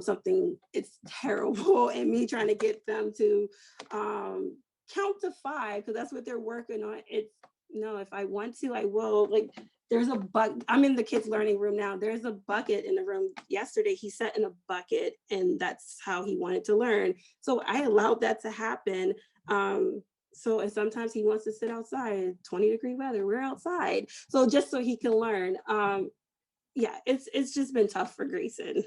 something, it's terrible. And me trying to get them to count to 5, because that's what they're working on. It's no, if I want to, I will. Like, there's a I'm in the kids' learning room now. There's a bucket in the room. Yesterday, he sat in a bucket, and that's how he wanted to learn. So I allowed that to happen. So and sometimes he wants to sit outside, 20-degree weather, we're outside. So just so he can learn. Yeah, it's just been tough for Grayson.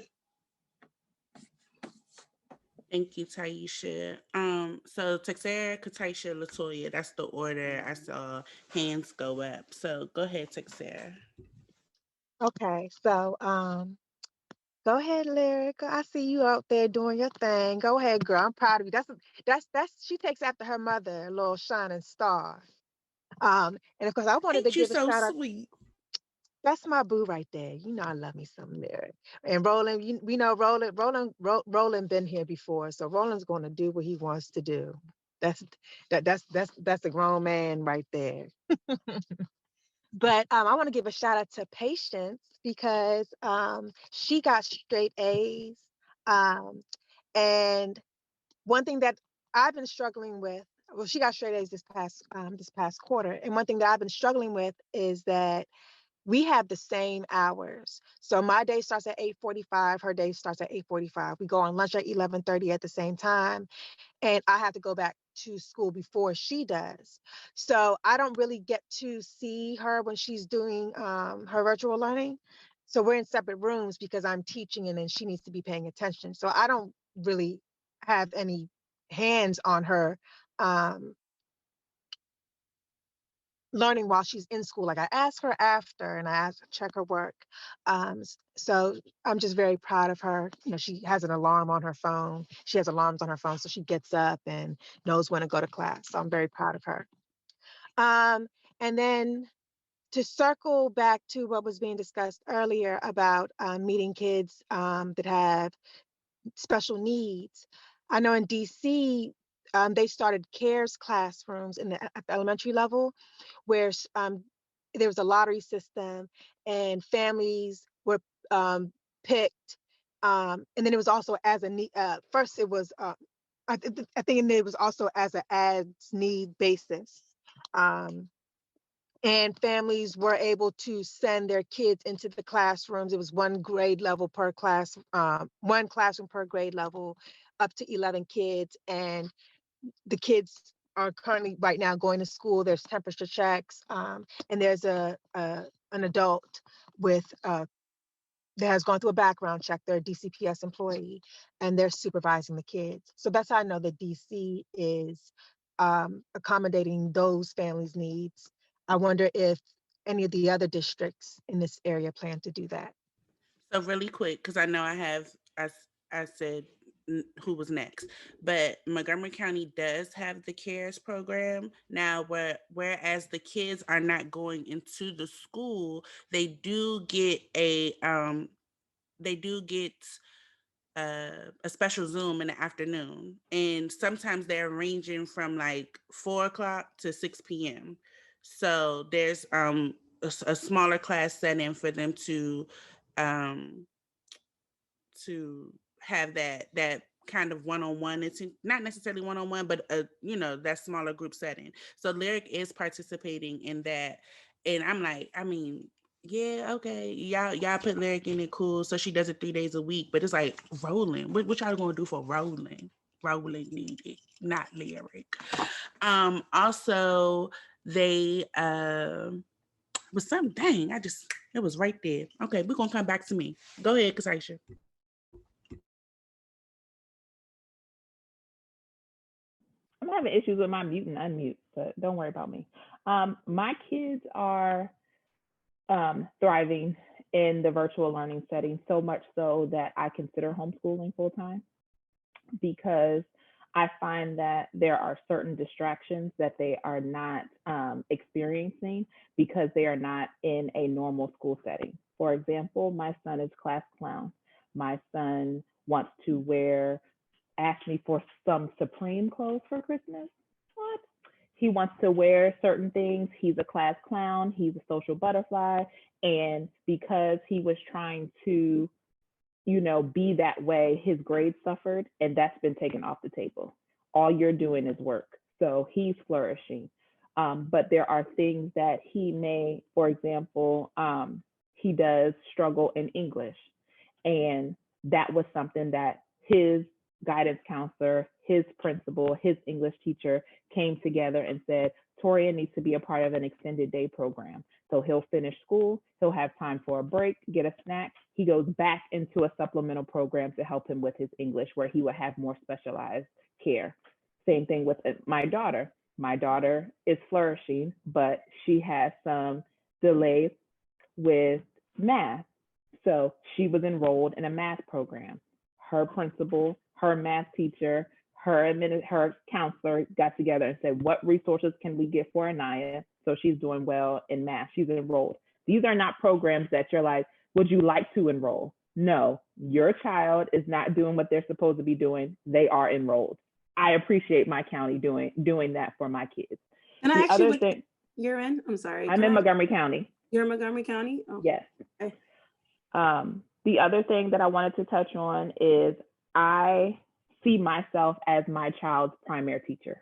Thank you, Taisha. So Texera, Kataysha, Latoya, that's the order I saw hands go up. So go ahead, Texera.
Okay, so go ahead, Lyric. I see you out there doing your thing. Go ahead, girl. I'm proud of you. That's she takes after her mother, a little shining star. And of course, I wanted to
Ain't you
give a
so
shout out.
sweet?
That's my boo right there. You know I love me some Lyric. And Roland, we know Roland been here before, so Roland's going to do what he wants to do. That's that's a grown man right there. But I want to give a shout out to Patience because she got straight A's. Um, and one thing that I've been struggling with, well, she got straight A's this past quarter, and one thing that I've been struggling with is that we have the same hours. So my day starts at 8:45. Her day starts at 8:45. We go on lunch at 11:30 at the same time, and I have to go back to school before she does. So I don't really get to see her when she's doing her virtual learning. So we're in separate rooms because I'm teaching and then she needs to be paying attention. So I don't really have any hands on her um, learning while she's in school. Like I ask her after and I ask check her work. So I'm just very proud of her. You know, she has an alarm on her phone. She has alarms on her phone, so she gets up and knows when to go to class. So I'm very proud of her. Um, and then to circle back to what was being discussed earlier about meeting kids that have special needs. I know in DC, they started CARES classrooms at the elementary level, where there was a lottery system and families were picked. And then it was also as a need. First, it was I think it was also as an as need basis. Um, and families were able to send their kids into the classrooms. It was one grade level per class, one classroom per grade level, up to 11 kids. And the kids are currently right now going to school. There's temperature checks, and there's an adult with that has gone through a background check. They're a DCPS employee, and they're supervising the kids. So that's how I know that DC is accommodating those families' needs. I wonder if any of the other districts in this area plan to do that.
So really quick, because I know I said who was next, but Montgomery County does have the CARES program now, whereas the kids are not going into the school, they do get a special Zoom in the afternoon, and sometimes they're ranging from like 4 o'clock to 6 p.m. So there's a smaller class setting for them um to have that kind of one-on-one. It's not necessarily one-on-one, but that smaller group setting. So Lyric is participating in that, and I'm like, I mean, yeah, okay, y'all put Lyric in it, cool. So she does it 3 days a week, but it's like rolling. What y'all gonna do for rolling? Rolling needed, not Lyric. Also, they was some dang. It was right there. Okay, we're gonna come back to me. Go ahead, Kataysha.
I'm having issues with my mute and unmute, but don't worry about me. My kids are thriving in the virtual learning setting, so much so that I consider homeschooling full time because I find that there are certain distractions that they are not experiencing because they are not in a normal school setting. For example, my son is class clown. My son wants to ask me for some Supreme clothes for Christmas. What? He wants to wear certain things. He's a class clown. He's a social butterfly. And because he was trying to, be that way, his grades suffered, and that's been taken off the table. All you're doing is work. So he's flourishing. But there are things that he may, for example, he does struggle in English. And that was something that his guidance counselor, his principal, his English teacher came together and said, Torian needs to be a part of an extended day program. So he'll finish school, he'll have time for a break, get a snack. He goes back into a supplemental program to help him with his English, where he would have more specialized care. Same thing with my daughter. My daughter is flourishing, but she has some delays with math. So she was enrolled in a math program. Her principal, her math teacher, her counselor got together and said, what resources can we get for Anaya so she's doing well in math? She's enrolled. These are not programs that you're like, would you like to enroll? No, your child is not doing what they're supposed to be doing. They are enrolled. I appreciate my county doing that for my kids.
And
the
I actually,
other thing,
you're in? I'm sorry.
I'm in Montgomery County.
You're in Montgomery County? Oh.
Yes.
Okay.
The other thing that I wanted to touch on is I see myself as my child's primary teacher.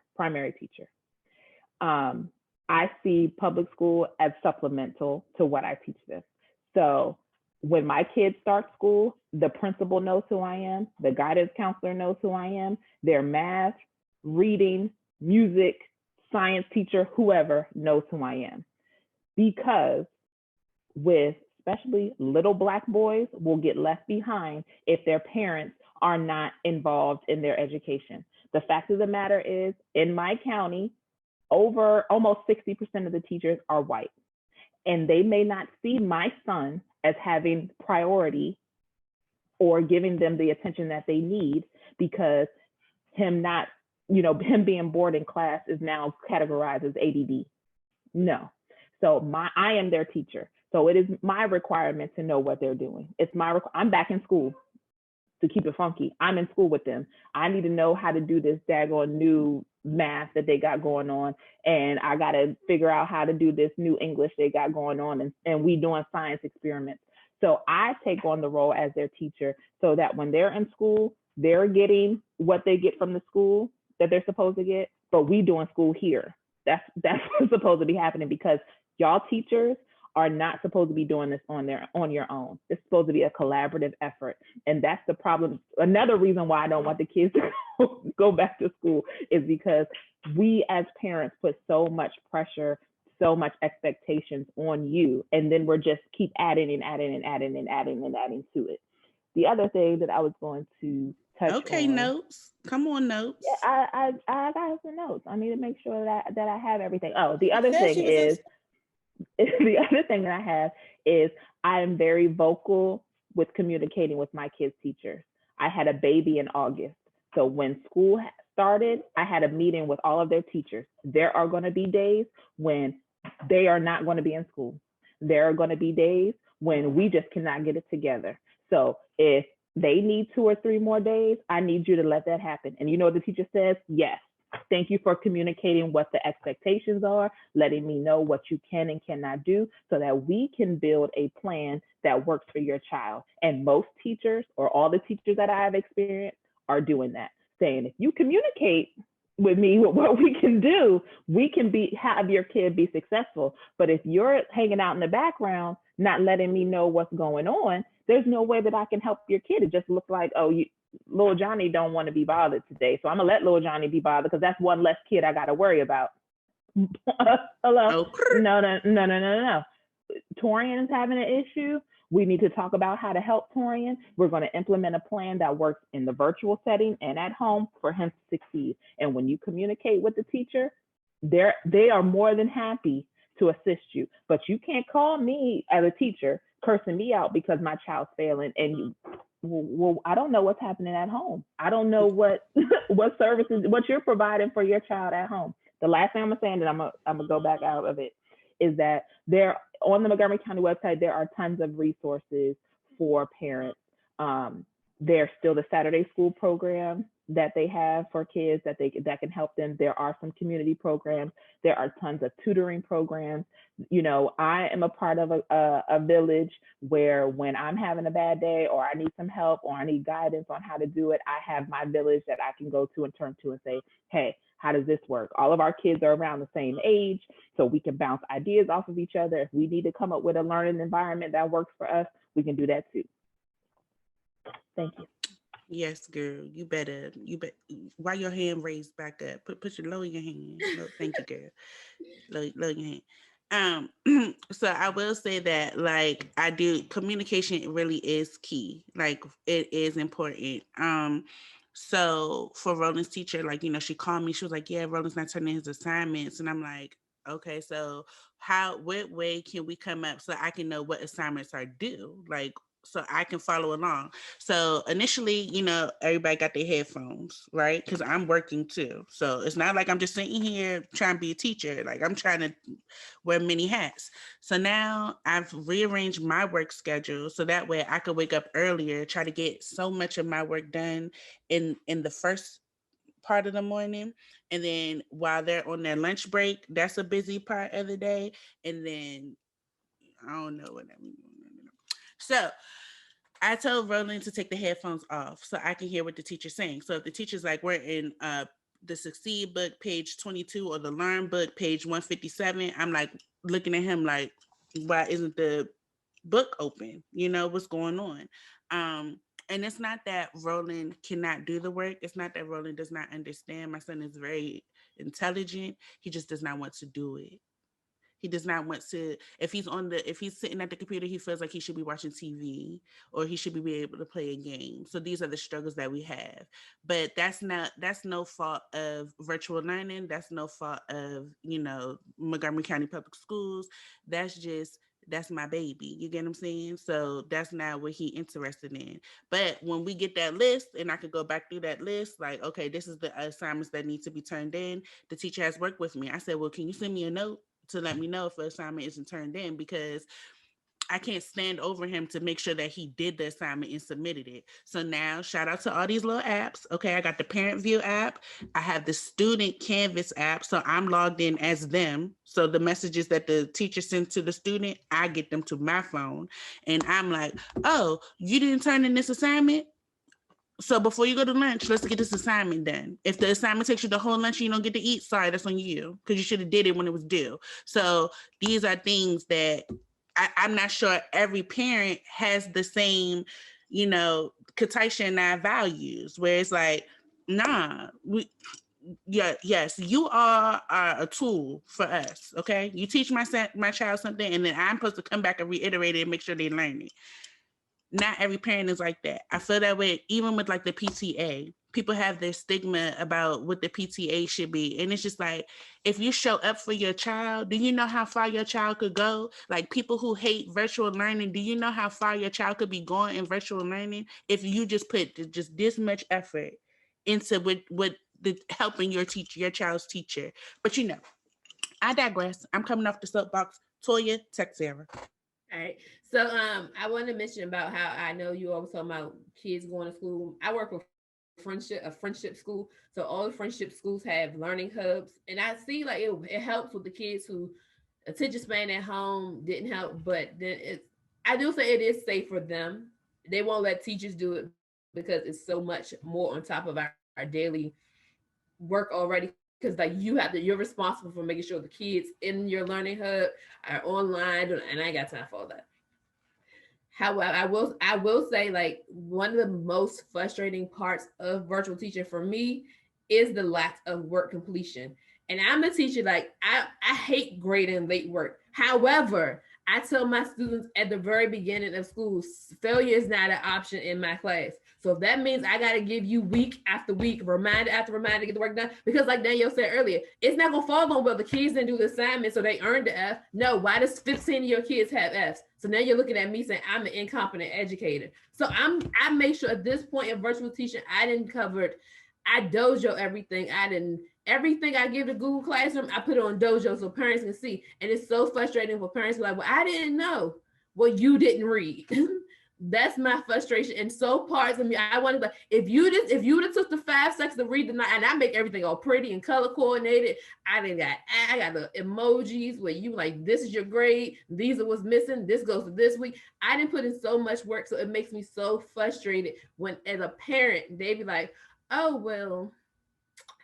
I see public school as supplemental to what I teach them. So when my kids start school, the principal knows who I am, the guidance counselor knows who I am, their math, reading, music, science teacher, whoever knows who I am. Because with especially little Black boys will get left behind if their parents are not involved in their education. The fact of the matter is, in my county, over almost 60% of the teachers are white. And they may not see my son as having priority or giving them the attention that they need, because him being bored in class is now categorized as ADD. No. So I am their teacher. So it is my requirement to know what they're doing. I'm back in school to keep it funky. I'm in school with them. I need to know how to do this daggone new math that they got going on. And I got to figure out how to do this new English they got going on. And we doing science experiments. So I take on the role as their teacher so that when they're in school, they're getting what they get from the school that they're supposed to get, but we doing school here. That's what's supposed to be happening, because y'all teachers are not supposed to be doing this on your own. It's supposed to be a collaborative effort. And that's the problem. Another reason why I don't want the kids to go back to school is because we as parents put so much pressure, so much expectations on you. And then we're just keep adding to it. The other thing that I was going to touch on.
Okay, notes. Come on, notes.
Yeah, I got some notes. I need to make sure that I have everything. Oh, the other thing is, the other thing that I have is I am very vocal with communicating with my kids' teachers. I had a baby in August. So when school started, I had a meeting with all of their teachers. There are going to be days when they are not going to be in school. There are going to be days when we just cannot get it together. So if they need 2 or 3 more days, I need you to let that happen. And you know what the teacher says? Yes. Thank you for communicating what the expectations are, letting me know what you can and cannot do so that we can build a plan that works for your child. And most teachers, or all the teachers that I have experienced, are doing that, saying, if you communicate with me what we can do, we can have your kid be successful. But if you're hanging out in the background, not letting me know what's going on, there's no way that I can help your kid. It just looks like, oh, little Johnny don't want to be bothered today, so I'm gonna let little Johnny be bothered because that's one less kid I gotta worry about. Hello? No. Torian is having an issue. We need to talk about how to help Torian. We're going to implement a plan that works in the virtual setting and at home for him to succeed. And when you communicate with the teacher, they are more than happy to assist you. But you can't call me as a teacher cursing me out because my child's failing. And well, I don't know what's happening at home. I don't know what what services, what you're providing for your child at home. The last thing I'm gonna say, and then I'm gonna go back out of it, is that there on the Montgomery County website there are tons of resources for parents. There's still the Saturday school program that they have for kids that can help them. There are some community programs. There are tons of tutoring programs. You know, I am a part of a village where when I'm having a bad day or I need some help or I need guidance on how to do it, I have my village that I can go to and turn to and say, hey, how does this work? All of our kids are around the same age, so we can bounce ideas off of each other. If we need to come up with a learning environment that works for us, we can do that too. Thank you.
Yes, girl. You better. Why your hand raised back up? Put your lower your hand. Thank you, girl. Lower your hand. So I will say that, like, I do, communication really is key. Like, it is important. So for Roland's teacher, like, she called me. She was like, "Yeah, Roland's not turning his assignments," and I'm like, "Okay, so what way can we come up so I can know what assignments are due? Like, so I can follow along." So initially, everybody got their headphones, right? Because I'm working too. So it's not like I'm just sitting here trying to be a teacher. Like, I'm trying to wear many hats. So now I've rearranged my work schedule so that way I could wake up earlier, try to get so much of my work done in the first part of the morning. And then while they're on their lunch break, that's a busy part of the day. And then I don't know what that means. So I told Roland to take the headphones off so I can hear what the teacher's saying. So if the teacher's like, we're in the Succeed book, page 22, or the Learn book, page 157, I'm like looking at him like, why isn't the book open? What's going on? And it's not that Roland cannot do the work. It's not that Roland does not understand. My son is very intelligent. He just does not want to do it. He does not want to, if he's sitting at the computer, he feels like he should be watching TV or he should be able to play a game. So these are the struggles that we have. But that's no fault of virtual learning. That's no fault of, Montgomery County Public Schools. That's my baby. You get what I'm saying? So that's not what he interested in. But when we get that list and I could go back through that list, like, okay, this is the assignments that need to be turned in. The teacher has worked with me. I said, well, can you send me a note to let me know if the assignment isn't turned in, because I can't stand over him to make sure that he did the assignment and submitted it. So now, shout out to all these little apps. Okay, I got the Parent View app. I have the Student Canvas app. So I'm logged in as them. So the messages that the teacher sends to the student, I get them to my phone. And I'm like, oh, you didn't turn in this assignment? So before you go to lunch, let's get this assignment done. If the assignment takes you the whole lunch and you don't get to eat, sorry, that's on you, because you should have did it when it was due. So these are things that I'm not sure every parent has the same, Kataysha and I values, where it's like, nah, yes, you are a tool for us, okay? You teach my child something, and then I'm supposed to come back and reiterate it and make sure they learn it. Not every parent is like that. I feel that way even with like the PTA. People have their stigma about what the PTA should be. And it's just like, if you show up for your child, do you know how far your child could go? Like, people who hate virtual learning, do you know how far your child could be going in virtual learning if you just put just this much effort into what the helping your child's teacher? But I digress. I'm coming off the soapbox. Toya, text Sarah.
All right. So I want to mention about how I know you always talking about kids going to school. I work with a friendship school. So all the friendship schools have learning hubs. And I see like it helps with the kids who attention span at home didn't help, but then I do say it is safe for them. They won't let teachers do it because it's so much more on top of our daily work already. Because like you're responsible for making sure the kids in your learning hub are online, and I ain't got time for all that. However, I will say, like, one of the most frustrating parts of virtual teaching for me is the lack of work completion. And I'm a teacher, like I hate grading late work. However, I tell my students at the very beginning of school, failure is not an option in my class. So if that means I got to give you week after week, reminder after reminder to get the work done, because like Danielle said earlier, it's not going to fall on, well, the kids didn't do the assignment, so they earned the F. No, why does 15 of your kids have Fs? So now you're looking at me saying I'm an incompetent educator. So I make sure at this point in virtual teaching, I didn't covered, I dojo everything. I didn't, everything I give to Google Classroom, I put it on dojo so parents can see. And it's so frustrating for parents like, well, I didn't know. Well, you didn't read. That's my frustration. And so parts of me, I wanted like, if you would have took the 5 seconds to read the night, and I make everything all pretty and color coordinated. I got the emojis where you like, this is your grade, these are what's missing, this goes to this week. I didn't put in so much work, so it makes me so frustrated when, as a parent, they be like, oh well,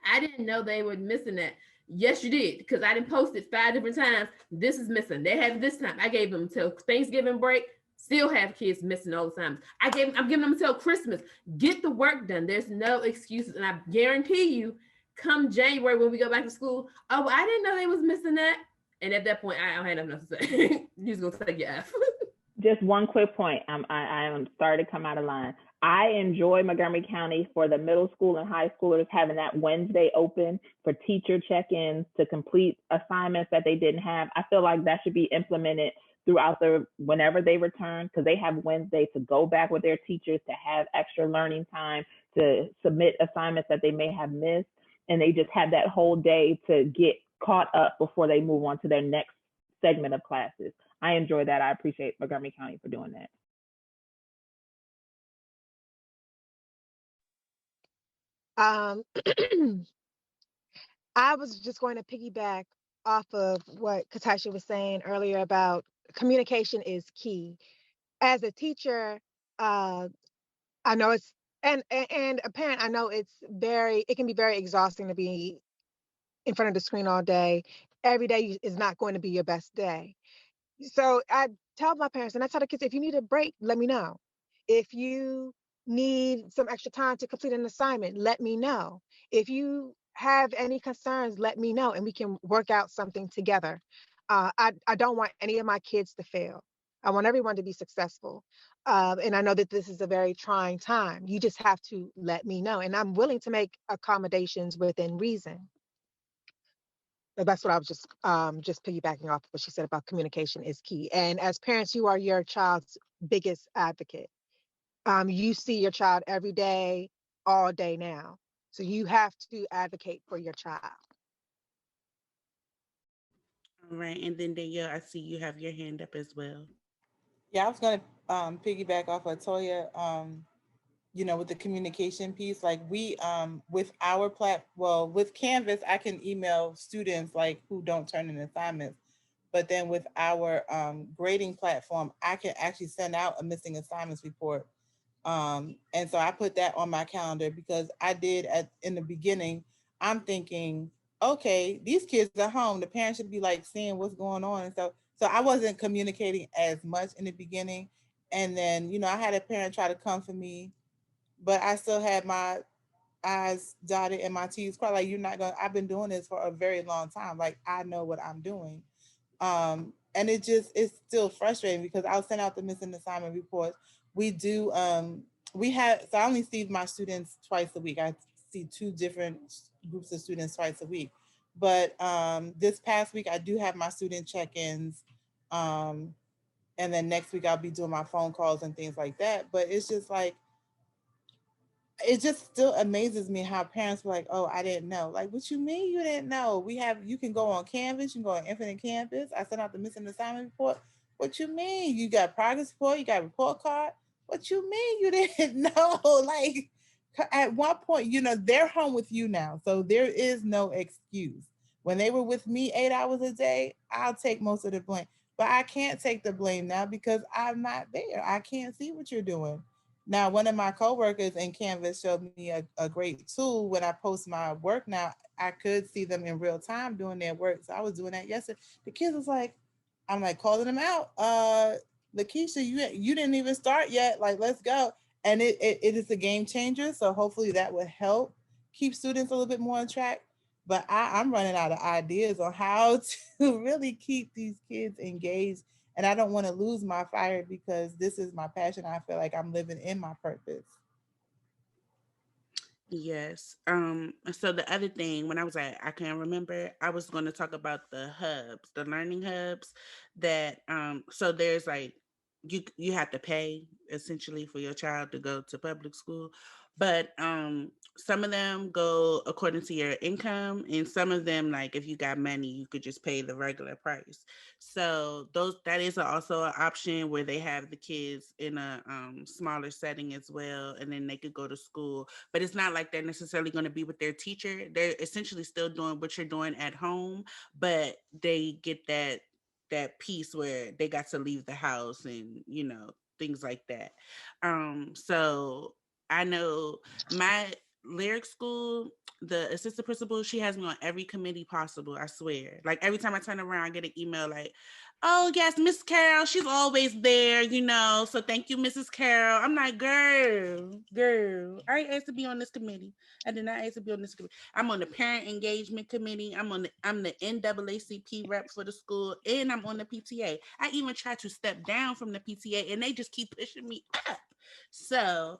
I didn't know they were missing that. Yes, you did, because I didn't post it 5 different times. This is missing. They have it this time. I gave them until Thanksgiving break. Still have kids missing all the times. I'm giving them until Christmas. Get the work done. There's no excuses. And I guarantee you, come January when we go back to school, oh, well, I didn't know they was missing that. And at that point, I don't have enough to say. You're just gonna take your F.
Just one quick point. I'm starting to come out of line. I enjoy Montgomery County for the middle school and high schoolers having that Wednesday open for teacher check-ins to complete assignments that they didn't have. I feel like that should be implemented throughout whenever they return, because they have Wednesday to go back with their teachers, to have extra learning time, to submit assignments that they may have missed. And they just have that whole day to get caught up before they move on to their next segment of classes. I enjoy that. I appreciate Montgomery County for doing that.
Um, I was just going to piggyback off of what Kataysha was saying earlier about communication is key. As a teacher, uh, I know it's and a parent, I know it can be very exhausting to be in front of the screen all day. Every day is not going to be your best day. So I tell my parents, and I tell the kids, if you need a break, let me know. If you need some extra time to complete an assignment, let me know. If you have any concerns, let me know, and we can work out something together. I don't want any of my kids to fail. I want everyone to be successful. And I know that this is a very trying time. You just have to let me know. And I'm willing to make accommodations within reason. So that's what I was just piggybacking off of what she said about communication is key. And as parents, you are your child's biggest advocate. You see your child every day, all day now. So you have to advocate for your child.
All right. And then Danielle, I see you have your hand up as well.
Yeah, I was gonna piggyback off of Toya. With the communication piece, like we with our with Canvas, I can email students like who don't turn in assignments. But then with our grading platform, I can actually send out a missing assignments report. And so I put that on my calendar because I did in the beginning, I'm thinking, okay, these kids are home. The parents should be like seeing what's going on. And so I wasn't communicating as much in the beginning. And then, I had a parent try to come for me, but I still had my I's dotted and my T's crossed. Like, you're not going to, I've been doing this for a very long time. Like, I know what I'm doing. And it's still frustrating because I'll send out the missing assignment reports. We do, so I only see my students twice a week. I see 2 different groups of students twice a week. But this past week, I do have my student check-ins. And then next week, I'll be doing my phone calls and things like that. But it's just like, it just still amazes me how parents were like, oh, I didn't know. Like, what you mean you didn't know? You can go on Canvas, you can go on Infinite Campus. I sent out the missing assignment report. What you mean? You got progress report, you got report card. What you mean you didn't know? Like, at one point, they're home with you now. So there is no excuse. When they were with me 8 hours a day, I'll take most of the blame. But I can't take the blame now because I'm not there. I can't see what you're doing. Now, one of my coworkers in Canvas showed me a great tool. When I post my work now, I could see them in real time doing their work. So I was doing that yesterday. The kids was like, I'm like calling them out. Lakeisha, you didn't even start yet. Like, let's go. And it is a game changer. So hopefully that will help keep students a little bit more on track. But I'm running out of ideas on how to really keep these kids engaged, and I don't want to lose my fire because this is my passion. I feel like I'm living in my purpose.
Yes. So the other thing, when I was at, I can't remember, I was going to talk about the hubs, the learning hubs that, so there's like, you have to pay essentially for your child to go to public school, but some of them go according to your income, and some of them, like if you got money, you could just pay the regular price. So those, that is also an option where they have the kids in a smaller setting as well, and then they could go to school, but it's not like they're necessarily going to be with their teacher. They're essentially still doing what you're doing at home, but they get that piece where they got to leave the house and things like that. So I know my lyric school, the assistant principal, she has me on every committee possible, I swear. Like every time I turn around, I get an email like, oh yes, Miss Carol, she's always there, so thank you, Mrs. Carol. I'm like, girl, I ain't asked to be on this committee. I did not ask to be on this committee. I'm on the parent engagement committee. I'm the NAACP rep for the school, and I'm on the PTA. I even tried to step down from the PTA, and they just keep pushing me up. So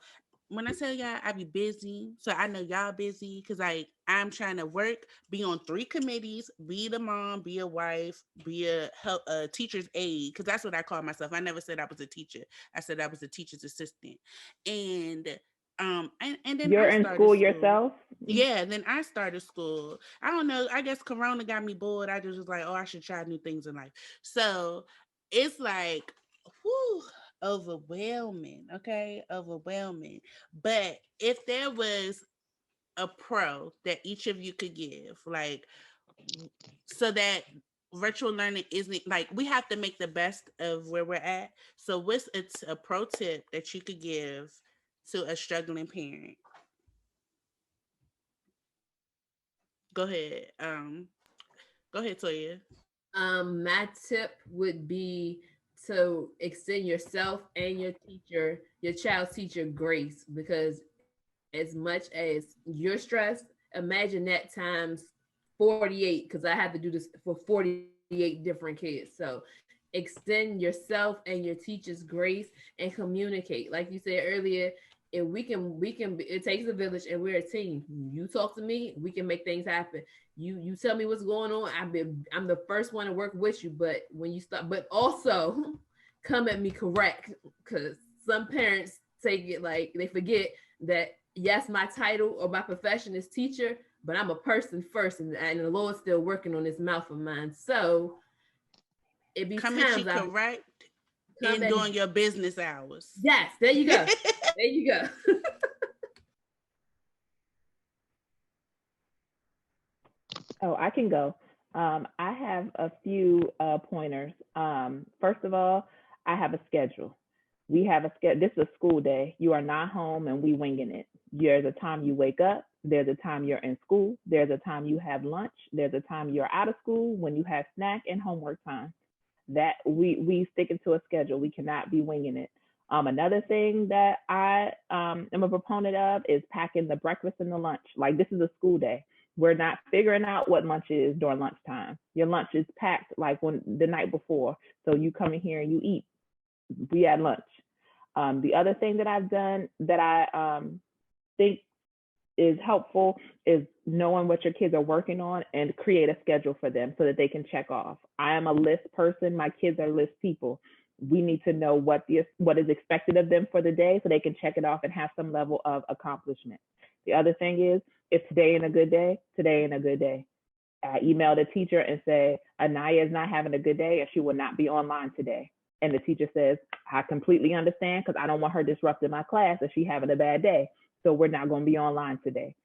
when I tell y'all I be busy, so I know y'all busy, because I'm trying to work, be on 3 committees, be the mom, be a wife, be a teacher's aide, because that's what I call myself. I never said I was a teacher. I said I was a teacher's assistant. And and then
You're
I
in
started
school
school.
yourself?
Yeah, then I started school. I don't know. I guess Corona got me bored. I just was like, oh, I should try new things in life. So it's like, whew, overwhelming. Okay, overwhelming. But if there was a pro that each of you could give, like, so that virtual learning isn't like, we have to make the best of where we're at. So what's it's a pro tip that you could give to a struggling parent? Go ahead. Go ahead, Toya.
My tip would be to extend yourself and your child's teacher grace, because as much as you're stressed, imagine that times 48, because I have to do this for 48 different kids. So extend yourself and your teachers grace and communicate. Like you said earlier, if we can it takes a village and we're a team. You talk to me, we can make things happen. You tell me what's going on. I'm the first one to work with you, but when you start, but also come at me correct, because some parents take it like they forget that yes, my title or my profession is teacher, but I'm a person first, and the Lord's still working on this mouth of mine. So it be
Come at you
times I
correct
come
in
at,
during your business hours.
yes, there you go. There you go.
Oh, I can go. I have a few pointers. First of all, I have a schedule. We have a schedule. This is a school day. You are not home and we winging it. There's a time you wake up. There's a time you're in school. There's a time you have lunch. There's a time you're out of school when you have snack and homework time. That we stick into a schedule. We cannot be winging it. Another thing that I am a proponent of is packing the breakfast and the lunch. Like this is a school day. We're not figuring out what lunch is during lunchtime. Your lunch is packed like when the night before. So you come in here and you eat. We had lunch. The other thing that I've done that I think is helpful is knowing what your kids are working on and create a schedule for them so that they can check off. I am a list person. My kids are list people. We need to know what is expected of them for the day so they can check it off and have some level of accomplishment. The other thing is, if today ain't a good day, today ain't a good day. I email the teacher and say, Anaya is not having a good day and she will not be online today. And the teacher says, I completely understand because I don't want her disrupting my class if she's having a bad day. So we're not going to be online today.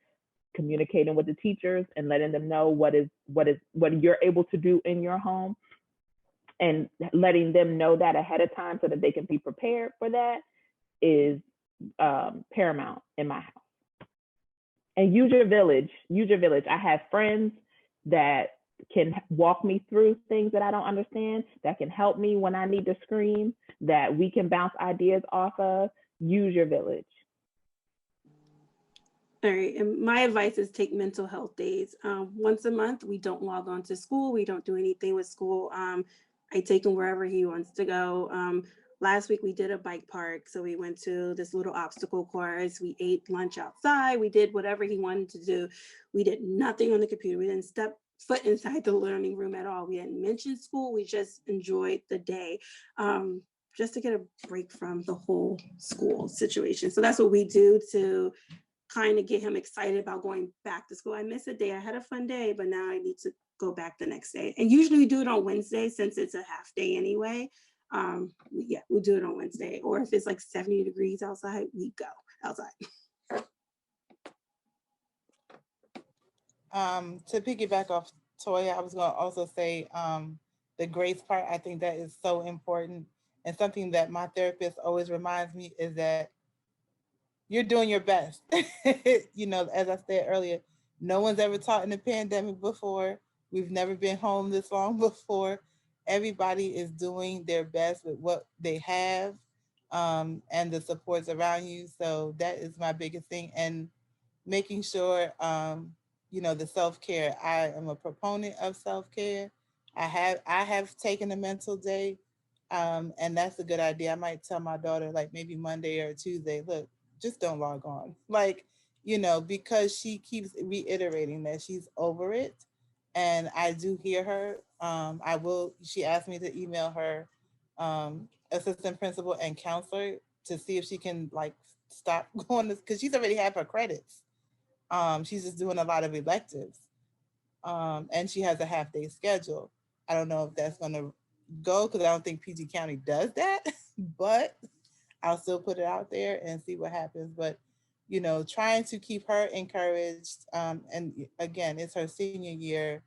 Communicating with the teachers and letting them know what you're able to do in your home and letting them know that ahead of time so that they can be prepared for that is paramount in my house. And use your village. Use your village. I have friends that can walk me through things that I don't understand, that can help me when I need to scream, that we can bounce ideas off of. Use your village.
All right, and my advice is take mental health days. Once a month, we don't log on to school. We don't do anything with school. I take him wherever he wants to go. Last week we did a bike park. So we went to this little obstacle course. We ate lunch outside. We did whatever he wanted to do. We did nothing on the computer. We didn't step foot inside the learning room at all. We didn't mention school. We just enjoyed the day. Just to get a break from the whole school situation. So that's what we do to kind of get him excited about going back to school. I missed a day. I had a fun day, but now I need to go back the next day. And usually we do it on Wednesday since it's a half day anyway. Yeah, we do it on Wednesday. Or if it's like 70 degrees outside, we go outside.
To piggyback off Toya, I was going to also say the grace part. I think that is so important. And something that my therapist always reminds me is that you're doing your best. As I said earlier, no one's ever taught in the pandemic before. We've never been home this long before. Everybody is doing their best with what they have, and the supports around you. So that is my biggest thing. And making sure, the self-care. I am a proponent of self-care. I have taken a mental day, and that's a good idea. I might tell my daughter, like, maybe Monday or Tuesday, look, just don't log on. Like, because she keeps reiterating that she's over it. And I do hear her. She asked me to email her assistant principal and counselor to see if she can, like, stop going this, because she's already had her credits. She's just doing a lot of electives. And she has a half day schedule. I don't know if that's going to go, because I don't think PG County does that, but I'll still put it out there and see what happens. But, trying to keep her encouraged. And again, it's her senior year,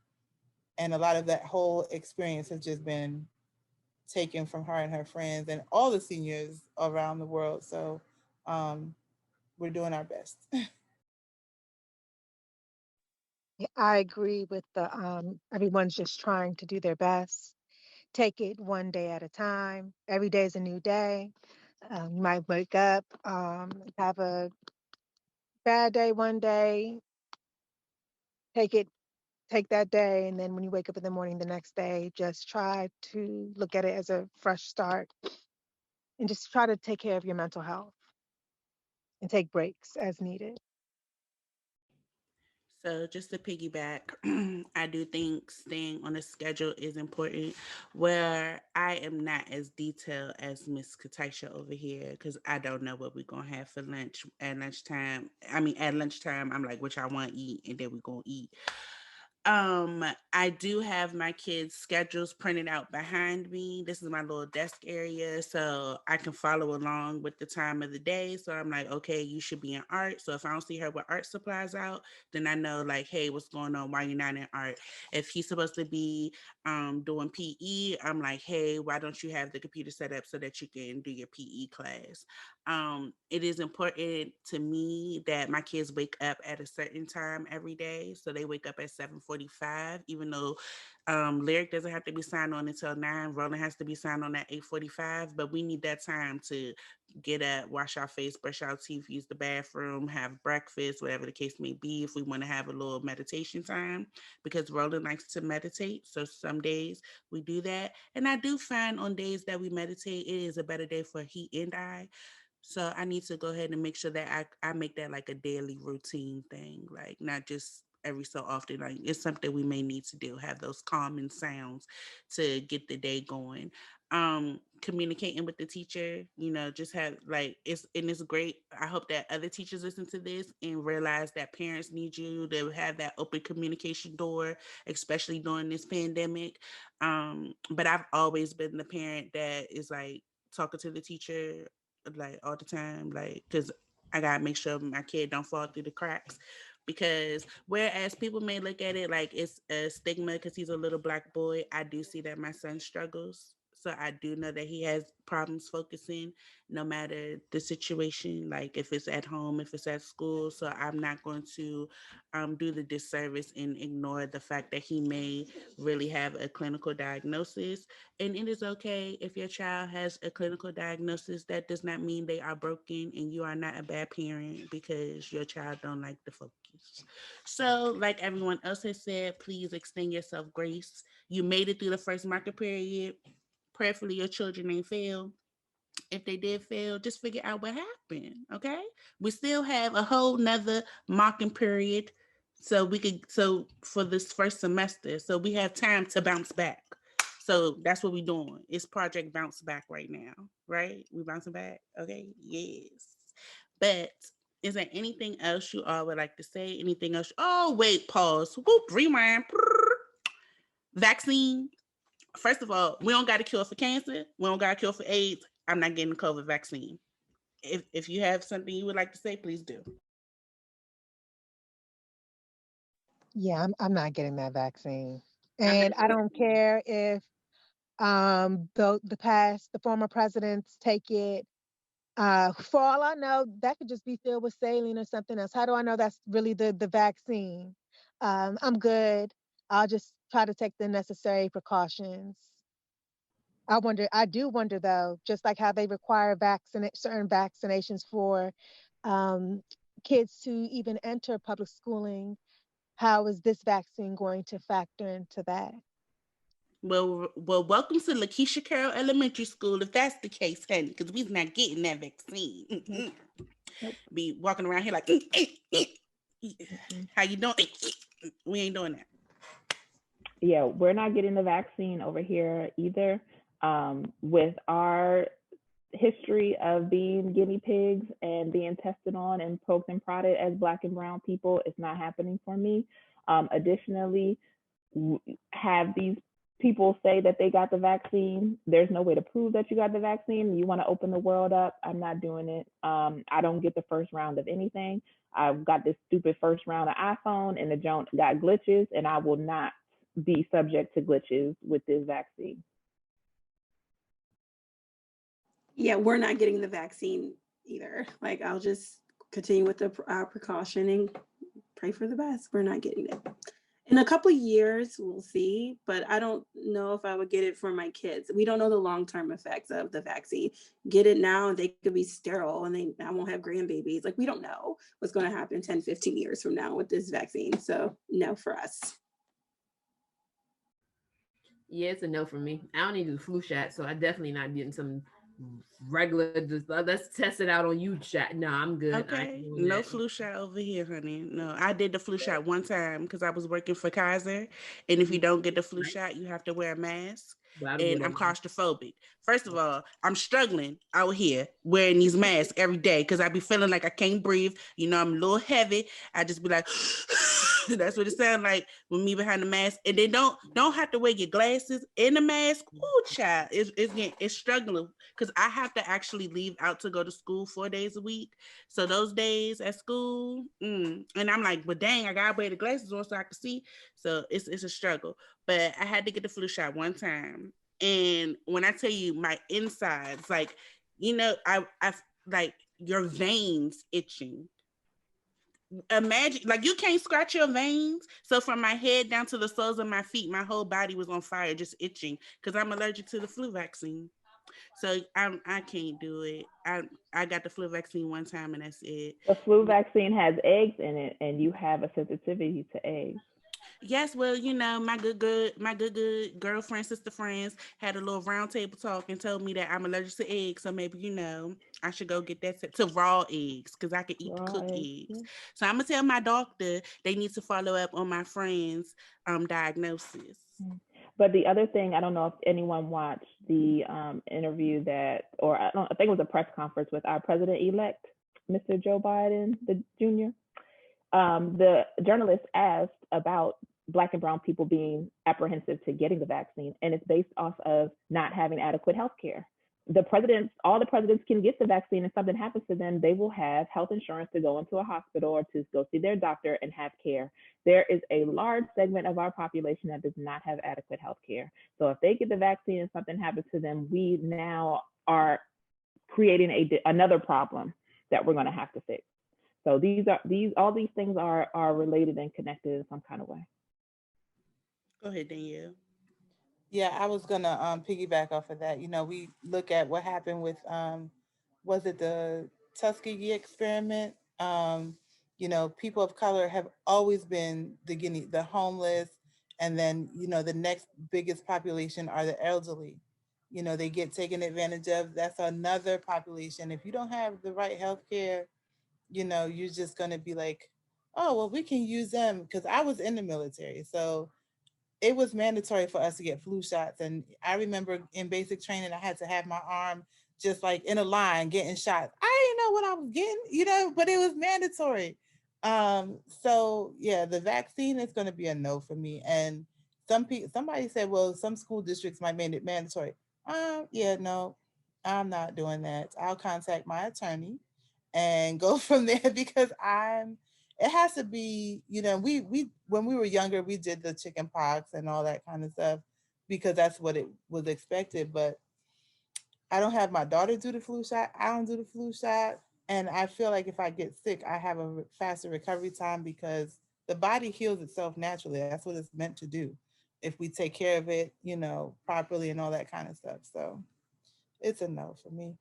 and a lot of that whole experience has just been taken from her and her friends and all the seniors around the world. So we're doing our best.
Yeah, I agree with the everyone's just trying to do their best. Take it one day at a time. Every day is a new day. You might wake up, have a bad day one day, take it, take that day, and then when you wake up in the morning the next day, just try to look at it as a fresh start and just try to take care of your mental health and take breaks as needed.
So just to piggyback, I do think staying on a schedule is important. Where I am not as detailed as Miss Kataysha over here, because I don't know what we're gonna have for lunch at lunchtime. I mean, at lunchtime, I'm like, which I want to eat, and then we're gonna eat. Um, I do have my kids' schedules printed out behind me. This is my little desk area, so I can follow along with the time of the day. So I'm like, okay, you should be in art. So if I don't see her with art supplies out, then I know, like, hey, what's going on? Why you're not in art? If he's supposed to be doing PE, I'm like, hey, why don't you have the computer set up so that you can do your PE class? It is important to me that my kids wake up at a certain time every day. So they wake up at 7:45, even though Lyric doesn't have to be signed on until 9. Roland has to be signed on at 8:45. But we need that time to get up, wash our face, brush our teeth, use the bathroom, have breakfast, whatever the case may be, if we want to have a little meditation time, because Roland likes to meditate. So some days we do that. And I do find on days that we meditate, it is a better day for he and I. So I need to go ahead and make sure that I make that like a daily routine thing, like not just every so often. Like it's something we may need to do, have those calming sounds to get the day going. Communicating with the teacher, just have like it's great. I hope that other teachers listen to this and realize that parents need you to have that open communication door, especially during this pandemic. But I've always been the parent that is like talking to the teacher like all the time, like because I gotta make sure my kid don't fall through the cracks. Because whereas people may look at it like it's a stigma because he's a little black boy, I do see that my son struggles. So I do know that he has problems focusing no matter the situation, like if it's at home, if it's at school. So I'm not going to do the disservice and ignore the fact that he may really have a clinical diagnosis. And it is okay if your child has a clinical diagnosis. That does not mean they are broken and you are not a bad parent because your child don't like the focus. So, like everyone else has said, please extend yourself grace. You made it through the first market period. Prayerfully, your children ain't fail. If they did fail, just figure out what happened. Okay. We still have a whole nother mocking period. So for this first semester, so we have time to bounce back. So that's what we're doing. It's Project Bounce Back right now, right? We bouncing back. Okay. Yes. But is there anything else you all would like to say? Anything else? Oh, wait, pause. Whoop, rewind. Vaccine. First of all, we don't got a cure for cancer. We don't got a cure for AIDS. I'm not getting the COVID vaccine. If you have something you would like to say, please do.
Yeah, I'm not getting that vaccine.
I'm not
And I don't care if the former presidents take it. For all I know, that could just be filled with saline or something else. How do I know that's really the vaccine? I'm good. I'll just try to take the necessary precautions. I do wonder though, just like how they require certain vaccinations for um, kids to even enter public schooling, how is this vaccine going to factor into that?
welcome to Lakeisha Carroll Elementary School if that's the case, honey, because we's not getting that vaccine.
Nope. Nope.
Be walking around here like,
Mm-mm.
how you doing? We ain't doing that.
Yeah, we're not getting the vaccine over here either. With our history of being guinea pigs and being tested on and poked and prodded as Black and brown people, it's not happening for me. Additionally, have these people say that they got the vaccine. There's no way to prove that you got the vaccine. You want to open the world up. I'm not doing it. I don't get the first round of anything. I've got this stupid first round of iPhone and the junk got glitches, and I will not be subject to glitches with this vaccine.
Yeah, we're not getting the vaccine either. Like, I'll just continue with the precaution and pray for the best. We're not getting it. In a couple of years, we'll see, but I don't know if I would get it for my kids. We don't know the long-term effects of the vaccine. Get it now and they could be sterile and I won't have grandbabies. Like, we don't know what's going to happen 10, 15 years from now with this vaccine. So no for us.
Yeah, it's a no for me. I don't need the flu shot, so I definitely not getting some regular. Just let's test it out on you shot. No, I'm good. I ain't
Okay,
doing
no
that.
flu shot over here, honey. No, I did the flu shot one time because I was working for Kaiser, and if you don't get the flu
Right?
shot, you have to wear a mask.
Gotta wear
And
that
I'm
mask.
claustrophobic. First of all, I'm struggling out here wearing these masks every day because I be feeling like I can't breathe. You know, I'm a little heavy. I just be like, that's what it sounds like with me behind the mask. And they don't have to wear your glasses in the mask. Ooh, child, it's struggling because I have to actually leave out to go to school 4 days a week. So those days at school, and I'm like, but dang, I gotta wear the glasses on so I can see. So it's a struggle. But I had to get the flu shot one time, and when I tell you my insides, like, I like your veins itching. Imagine, like, you can't scratch your veins. So from my head down to the soles of my feet, my whole body was on fire, just itching, because I'm allergic to the flu vaccine. So I can't do it. I got the flu vaccine one time and that's it.
The flu vaccine has eggs in it, and you have a sensitivity to eggs.
Yes, well, my good girlfriend, sister friends had a little round table talk and told me that I'm allergic to eggs, so maybe I should go get that to raw eggs because I can eat the
Raw
cooked
eggs.
eggs.
Yeah.
So I'm gonna tell my doctor they need to follow up on my friend's diagnosis.
Mm. But the other thing, I don't know if anyone watched the interview or I think it was a press conference with our president-elect, Mr. Joe Biden, the Jr. The journalist asked about Black and brown people being apprehensive to getting the vaccine, and it's based off of not having adequate health care. All the presidents can get the vaccine. If something happens to them, they will have health insurance to go into a hospital or to go see their doctor and have care. There is a large segment of our population that does not have adequate health care. So if they get the vaccine and something happens to them, we now are creating another problem that we're going to have to fix. So all these things are related and connected in some kind of way.
Go ahead, Danielle.
Yeah, I was gonna piggyback off of that. We look at what happened with was it the Tuskegee experiment? People of color have always been the homeless, and then the next biggest population are the elderly. they get taken advantage of. That's another population. If you don't have the right health care, you're just going to be like, oh, well, we can use them. Because I was in the military. So it was mandatory for us to get flu shots. And I remember in basic training, I had to have my arm just like in a line getting shots. I didn't know what I was getting, but it was mandatory. So yeah, the vaccine is going to be a no for me. And somebody said, well, some school districts might make it mandatory. Yeah, no, I'm not doing that. I'll contact my attorney and go from there because it has to be, we when we were younger, we did the chicken pox and all that kind of stuff because that's what it was expected. But I don't have my daughter do the flu shot. I don't do the flu shot. And I feel like if I get sick, I have a faster recovery time because the body heals itself naturally. That's what it's meant to do if we take care of it, properly and all that kind of stuff. So it's a no for me.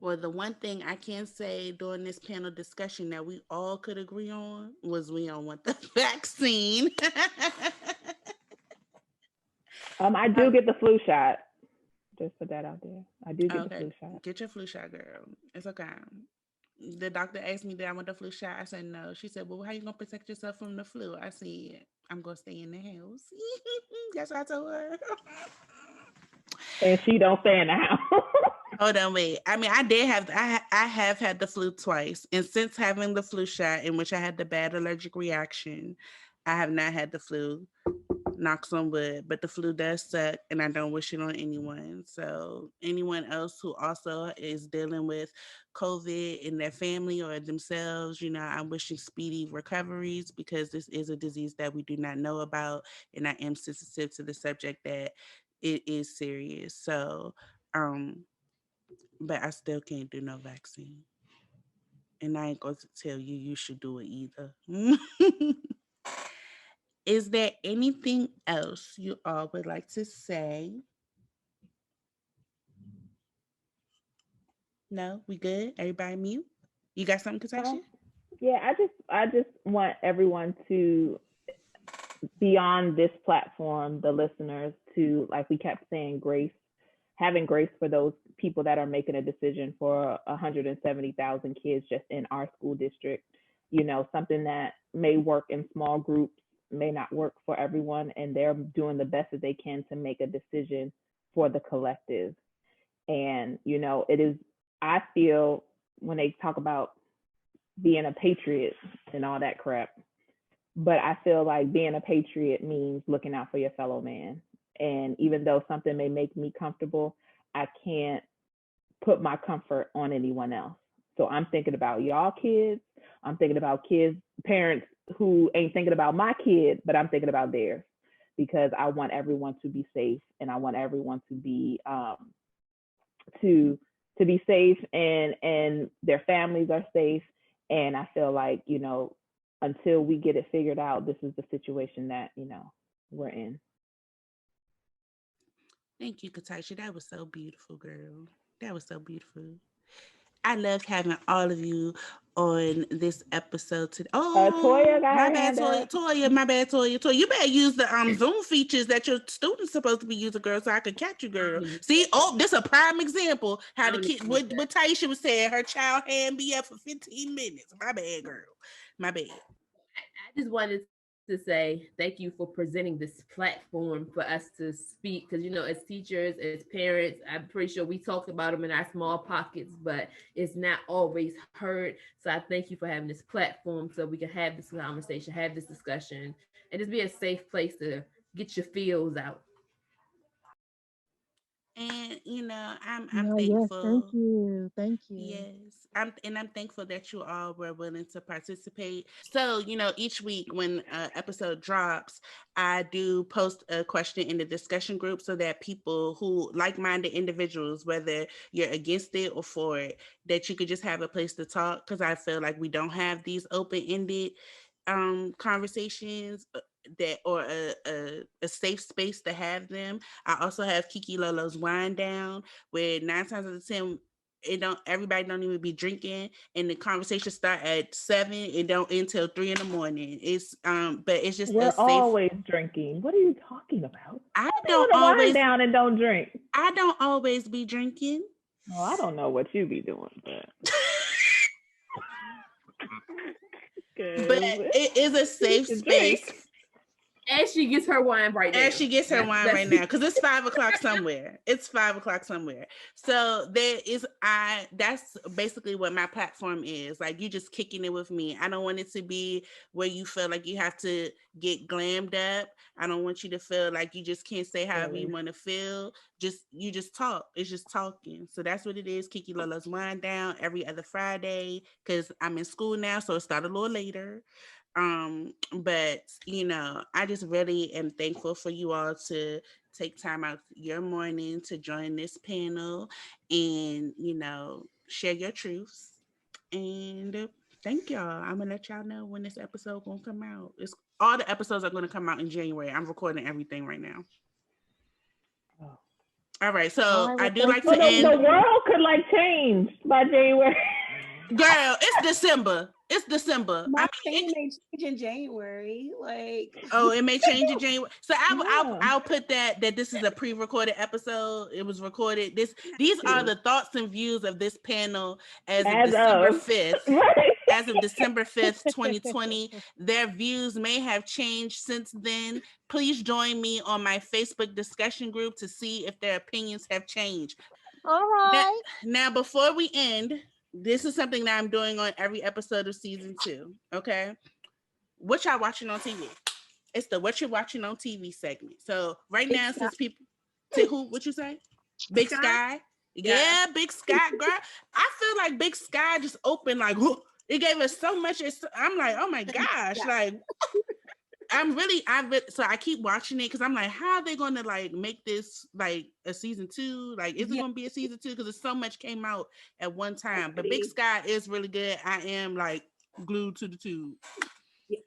Well, the one thing I can say during this panel discussion that we all could agree on was we don't want the vaccine.
I do get the flu shot. Just put that out there. I do get the flu shot.
Get your flu shot, girl. It's okay. The doctor asked me, did I want the flu shot? I said no. She said, well, how you gonna protect yourself from the flu? I said, I'm gonna stay in the house. That's what I told her.
And she don't stay in the house.
Hold on, wait. I mean, I have had the flu twice, and since having the flu shot, in which I had the bad allergic reaction, I have not had the flu. Knocks on wood, but the flu does suck, and I don't wish it on anyone. So anyone else who also is dealing with COVID in their family or themselves, I'm wishing speedy recoveries because this is a disease that we do not know about, and I am sensitive to the subject that it is serious. So, but I still can't do no vaccine. And I ain't going to tell you should do it either. Is there anything else you all would like to say? No, we good? Everybody mute? You got something, Kataysha?
Yeah, I just want everyone to be on this platform, the listeners, to, like we kept saying, having grace for those people that are making a decision for 170,000 kids just in our school district. Something that may work in small groups may not work for everyone, and they're doing the best that they can to make a decision for the collective. And it is, I feel, when they talk about being a patriot and all that crap, but I feel like being a patriot means looking out for your fellow man. And even though something may make me comfortable, I can't put my comfort on anyone else. So I'm thinking about y'all kids. I'm thinking about parents who ain't thinking about my kid, but I'm thinking about theirs, because I want everyone to be safe, and I want everyone to be to be safe, and their families are safe. And I feel like, until we get it figured out, this is the situation that, we're in.
Thank you, Kataysha. That was so beautiful, girl. That was so beautiful. I loved having all of you on this episode today.
Toya got
my
her
bad,
hand up.
Toya. My bad, Toya. You better use the Zoom features that your students supposed to be using, girl, so I can catch you, girl. See, this a prime example how the kid, what Taisha was saying, her child hand be up for 15 minutes. My bad, girl. My bad.
I just wanted to say thank you for presenting this platform for us to speak, because as teachers, as parents, I'm pretty sure we talked about them in our small pockets, but it's not always heard. So I thank you for having this platform so we can have this conversation, have this discussion, and just be a safe place to get your feels out.
And I'm
Yes, thank
thankful.
you. Thank you.
Yes, I'm thankful that you all were willing to participate. So, each week when an episode drops, I do post a question in the discussion group so that people who like-minded individuals, whether you're against it or for it, that you could just have a place to talk. Because I feel like we don't have these open-ended conversations that, or a safe space to have them. I also have Keikelolo'z wind down, where 9 times out of 10 everybody don't even be drinking, and the conversation start at 7 and don't end till 3 in the morning. It's but it's just
We're
a safe.
always drinking. What are you talking about?
I
Put
don't
the wine
always
down and don't drink.
I don't always be drinking.
Oh, I don't know what you be doing, but
But it is a safe space.
And she gets her wine right now.
And she gets her wine right now because it's 5 o'clock somewhere. It's 5 o'clock somewhere. So that's basically what my platform is. Like, you just kicking it with me. I don't want it to be where you feel like you have to get glammed up. I don't want you to feel like you just can't say however you want to feel. You just talk. It's just talking. So that's what it is. Keikelolo'z Wind Down every other Friday because I'm in school now, so it started a little later. But I just really am thankful for you all to take time out your morning to join this panel and share your truths. And thank y'all. I'm gonna let y'all know when this episode gonna come out. It's all the episodes are gonna come out in January. I'm recording everything right now.
Oh.
All right, so
All right,
I do
well,
like to end.
The world could change by January.
Girl, it's December. It's December.
My thing may change in January.
Oh, it may change in January. So
Yeah.
I'll put that this is a pre-recorded episode. It was recorded. These are the thoughts and views of this panel as of December 5th.
Right.
As of December 5th, 2020. Their views may have changed since then. Please join me on my Facebook discussion group to see if their opinions have changed.
All right.
Now, before we end, this is something that I'm doing on every episode of season 2. Okay. What y'all watching on TV? It's the what you're watching on TV segment. So right now, since people say what you say? Big Sky? Yeah, Big Sky, girl. I feel like Big Sky just opened like it gave us so much. I'm like, oh my gosh, like so I keep watching it because I'm like, how are they going to like make this like a season 2? Like, is it going to be a season 2? Because there's so much came out at one time. But Big Sky is really good. I am like glued to the tube. Yeah.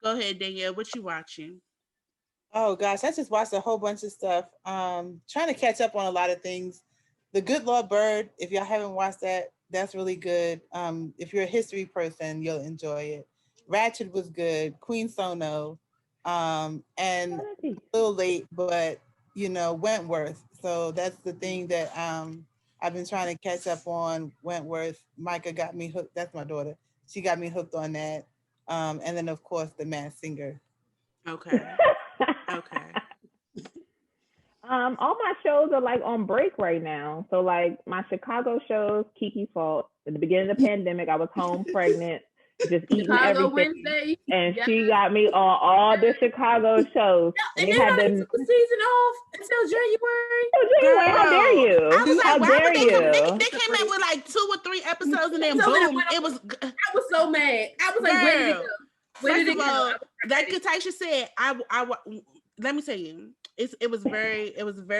Go ahead, Danielle. What you watching?
Oh gosh, I just watched a whole bunch of stuff. Trying to catch up on a lot of things. The Good Lord Bird, if y'all haven't watched that, that's really good. If you're a history person, you'll enjoy it. Ratchet was good. Queen Sono, and a little late, but Wentworth. So that's the thing that I've been trying to catch up on. Wentworth. Micah got me hooked. That's my daughter. She got me hooked on that. And then of course The Masked Singer.
Okay. Okay.
All my shows are like on break right now. So like my Chicago shows, Kiki's fault. At the beginning of the pandemic, I was home pregnant, just eating
Chicago
everything.
Wednesday.
And she got me on all the Chicago shows.
And they had the season off until January.
Girl, how dare you?
I was like,
how
why
dare
would they
you?
come? They came out with like 2 or 3 episodes and then
So
boom,
then
it was.
I was so mad. I was like, where did it go? Where did it go?
Like Kataysha said, let me tell you, it was very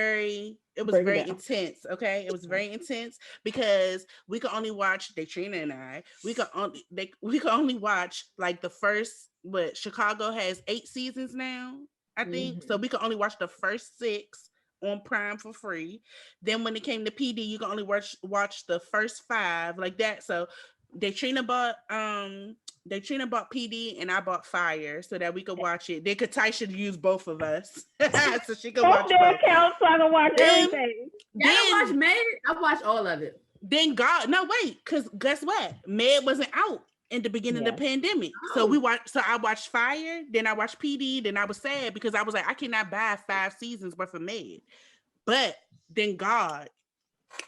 intense. Okay, it was very intense because we could only watch Trina and I. We could only watch like the first. What Chicago has 8 seasons now, I think. Mm-hmm. So we could only watch the first 6 on Prime for free. Then when it came to PD, you can only watch the first 5 like that. So Trina bought PD and I bought Fire so that we could watch it. Then Taisha used both of us so she could watch both.
Accounts so I can watch everything.
I watch Med. I watched all of it.
Then because guess what? Med wasn't out in the beginning of the pandemic. So I watched Fire, then I watched PD, then I was sad because I was like, I cannot buy 5 seasons worth of Med. But then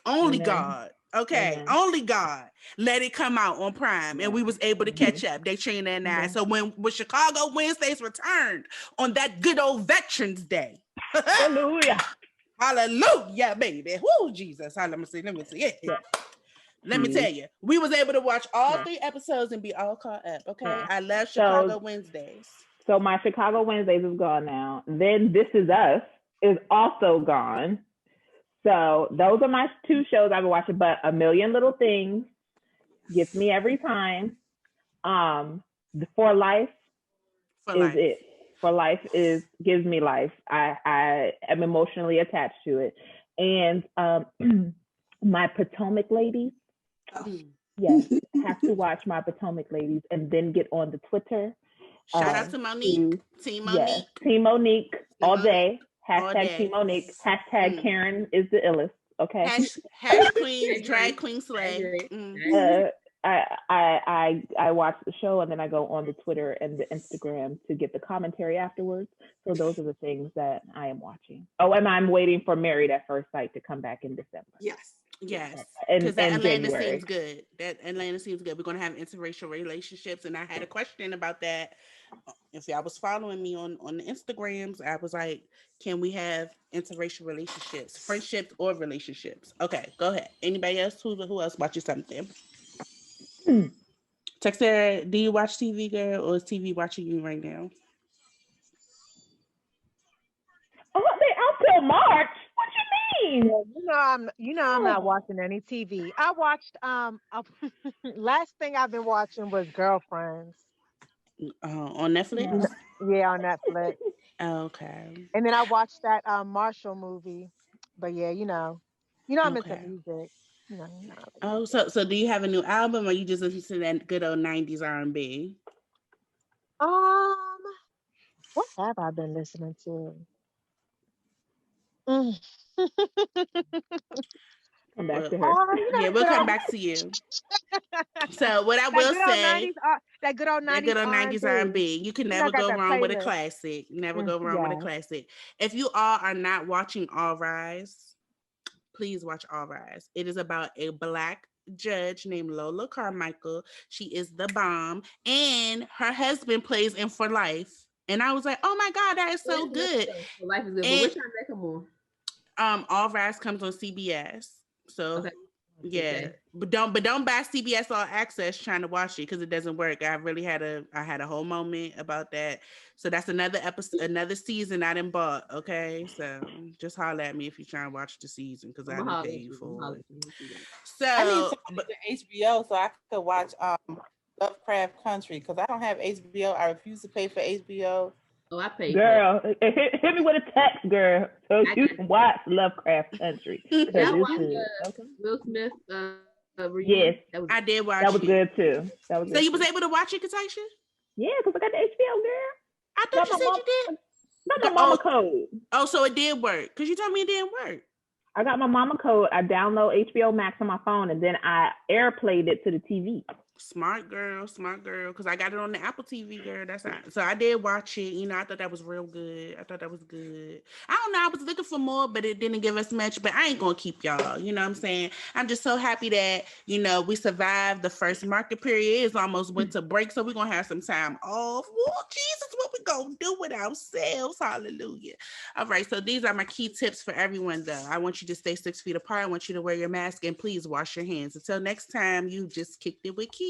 only God let it come out on Prime, and we was able to catch up. Trina and I. So when Chicago Wednesdays returned on that good old Veterans Day, hallelujah, baby, whoo, Jesus, let me see, yeah. Let me tell you, we was able to watch all 3 episodes and be all caught up. Okay, I love Chicago Wednesdays.
So my Chicago Wednesdays is gone now. Then This Is Us is also gone. So those are my 2 shows I've been watching, but A Million Little Things gets me every time. For Life is it. For Life gives me life. I am emotionally attached to it. And my Potomac Ladies. Yes, have to watch my Potomac Ladies and then get on the Twitter.
Shout out to Monique. Team Monique.
Yes, Team Monique all day.
all
Hashtag Team
day.
Monique. Hashtag Karen is the illest. Okay.
Hash
I
queens, drag
agree.
queen
I
slay.
agree. I agree.
Uh, I watch the show and then I go on the Twitter and the Instagram to get the commentary afterwards. So those are the things that I am watching. Oh, and I'm waiting for Married at First Sight to come back in December.
Yes.
Yes,
In
because that Atlanta
January.
seems good. That Atlanta seems good. We're gonna have interracial relationships, and I had a question about that. If y'all was following me on the Instagrams, I was like, "Can we have interracial relationships, friendships, or relationships?" Okay, go ahead. Anybody else? Who else watches something?
Hmm.
Taisha, do you watch TV, girl, or is TV watching you right now?
Oh, they out till March. What you mean?
I'm not
Oh,
watching any TV. I watched last thing I've been watching was Girlfriends.
On
You know,
Netflix?
yeah, on Netflix.
Okay.
And then I watched that Marshall movie. But yeah, I'm into
Okay.
music. I like
Oh,
music.
so do you have a new album, or you just listen to that good old '90s R&B?
Um, what have I been listening to? Mm.
come back
Well,
to her.
yeah,
The
we'll
good
come
old
back to you. So what I
that
will
good old
say,
90s that good old
that
90s
good old '90s
R&B.
R&B, you can
I
never
got
go
that
wrong with a
playlist.
classic. Never go wrong with a
Yeah.
classic. If you all are not watching All Rise, please watch All Rise. It is about a black judge named Lola Carmichael. She is the bomb, and her husband plays in For Life. And I was like, oh my God, that is
Well,
so
it's good
good.
though. So life is good. But
And
which time they come on?
All Rise comes on CBS. So
Okay.
yeah,
Okay.
but don't buy CBS All Access trying to watch it because it doesn't work. I had a whole moment about that. So that's another episode, another season I didn't bought. Okay, so just holler at me if you're trying to watch the season because
I'm
I
gonna
didn't
holler
pay
at
you
you. I'm gonna
for
holler
it.
at you. Let's do that.
I need
So,
to go to HBO so I could watch Lovecraft Country because I don't have HBO. I refuse to pay for HBO.
Oh, I paid for it.
Girl, hit me with a text, girl, so
I
you
got
can watch Lovecraft Country
Did
because
y'all
it's
watch
good. Okay.
Will Smith
Yes,
reunion? That was
I did
that
watch
was
it.
good too. That was
So
good
you was
too.
able to watch it, Kataysha?
Yeah, because I got the HBO, girl.
I
Got
thought you
my
said
mom.
you did.
Got my mama code.
So it did work because you told me it didn't work.
I got my mama code. I download HBO Max on my phone and then I airplayed it to the TV.
Smart girl, smart girl. Because I got it on the Apple TV, girl. That's how. So I did watch it. I thought that was real good. I thought that was good. I don't know. I was looking for more, but it didn't give us much. But I ain't gonna keep y'all. You know what I'm saying? I'm just so happy that we survived the first market period. It's almost winter break, so we're gonna have some time off. Oh Jesus, what we gonna do with ourselves? Hallelujah. All right. So these are my key tips for everyone, though. I want you to stay 6 feet apart. I want you to wear your mask and please wash your hands. Until next time, you just kicked it with Kiki.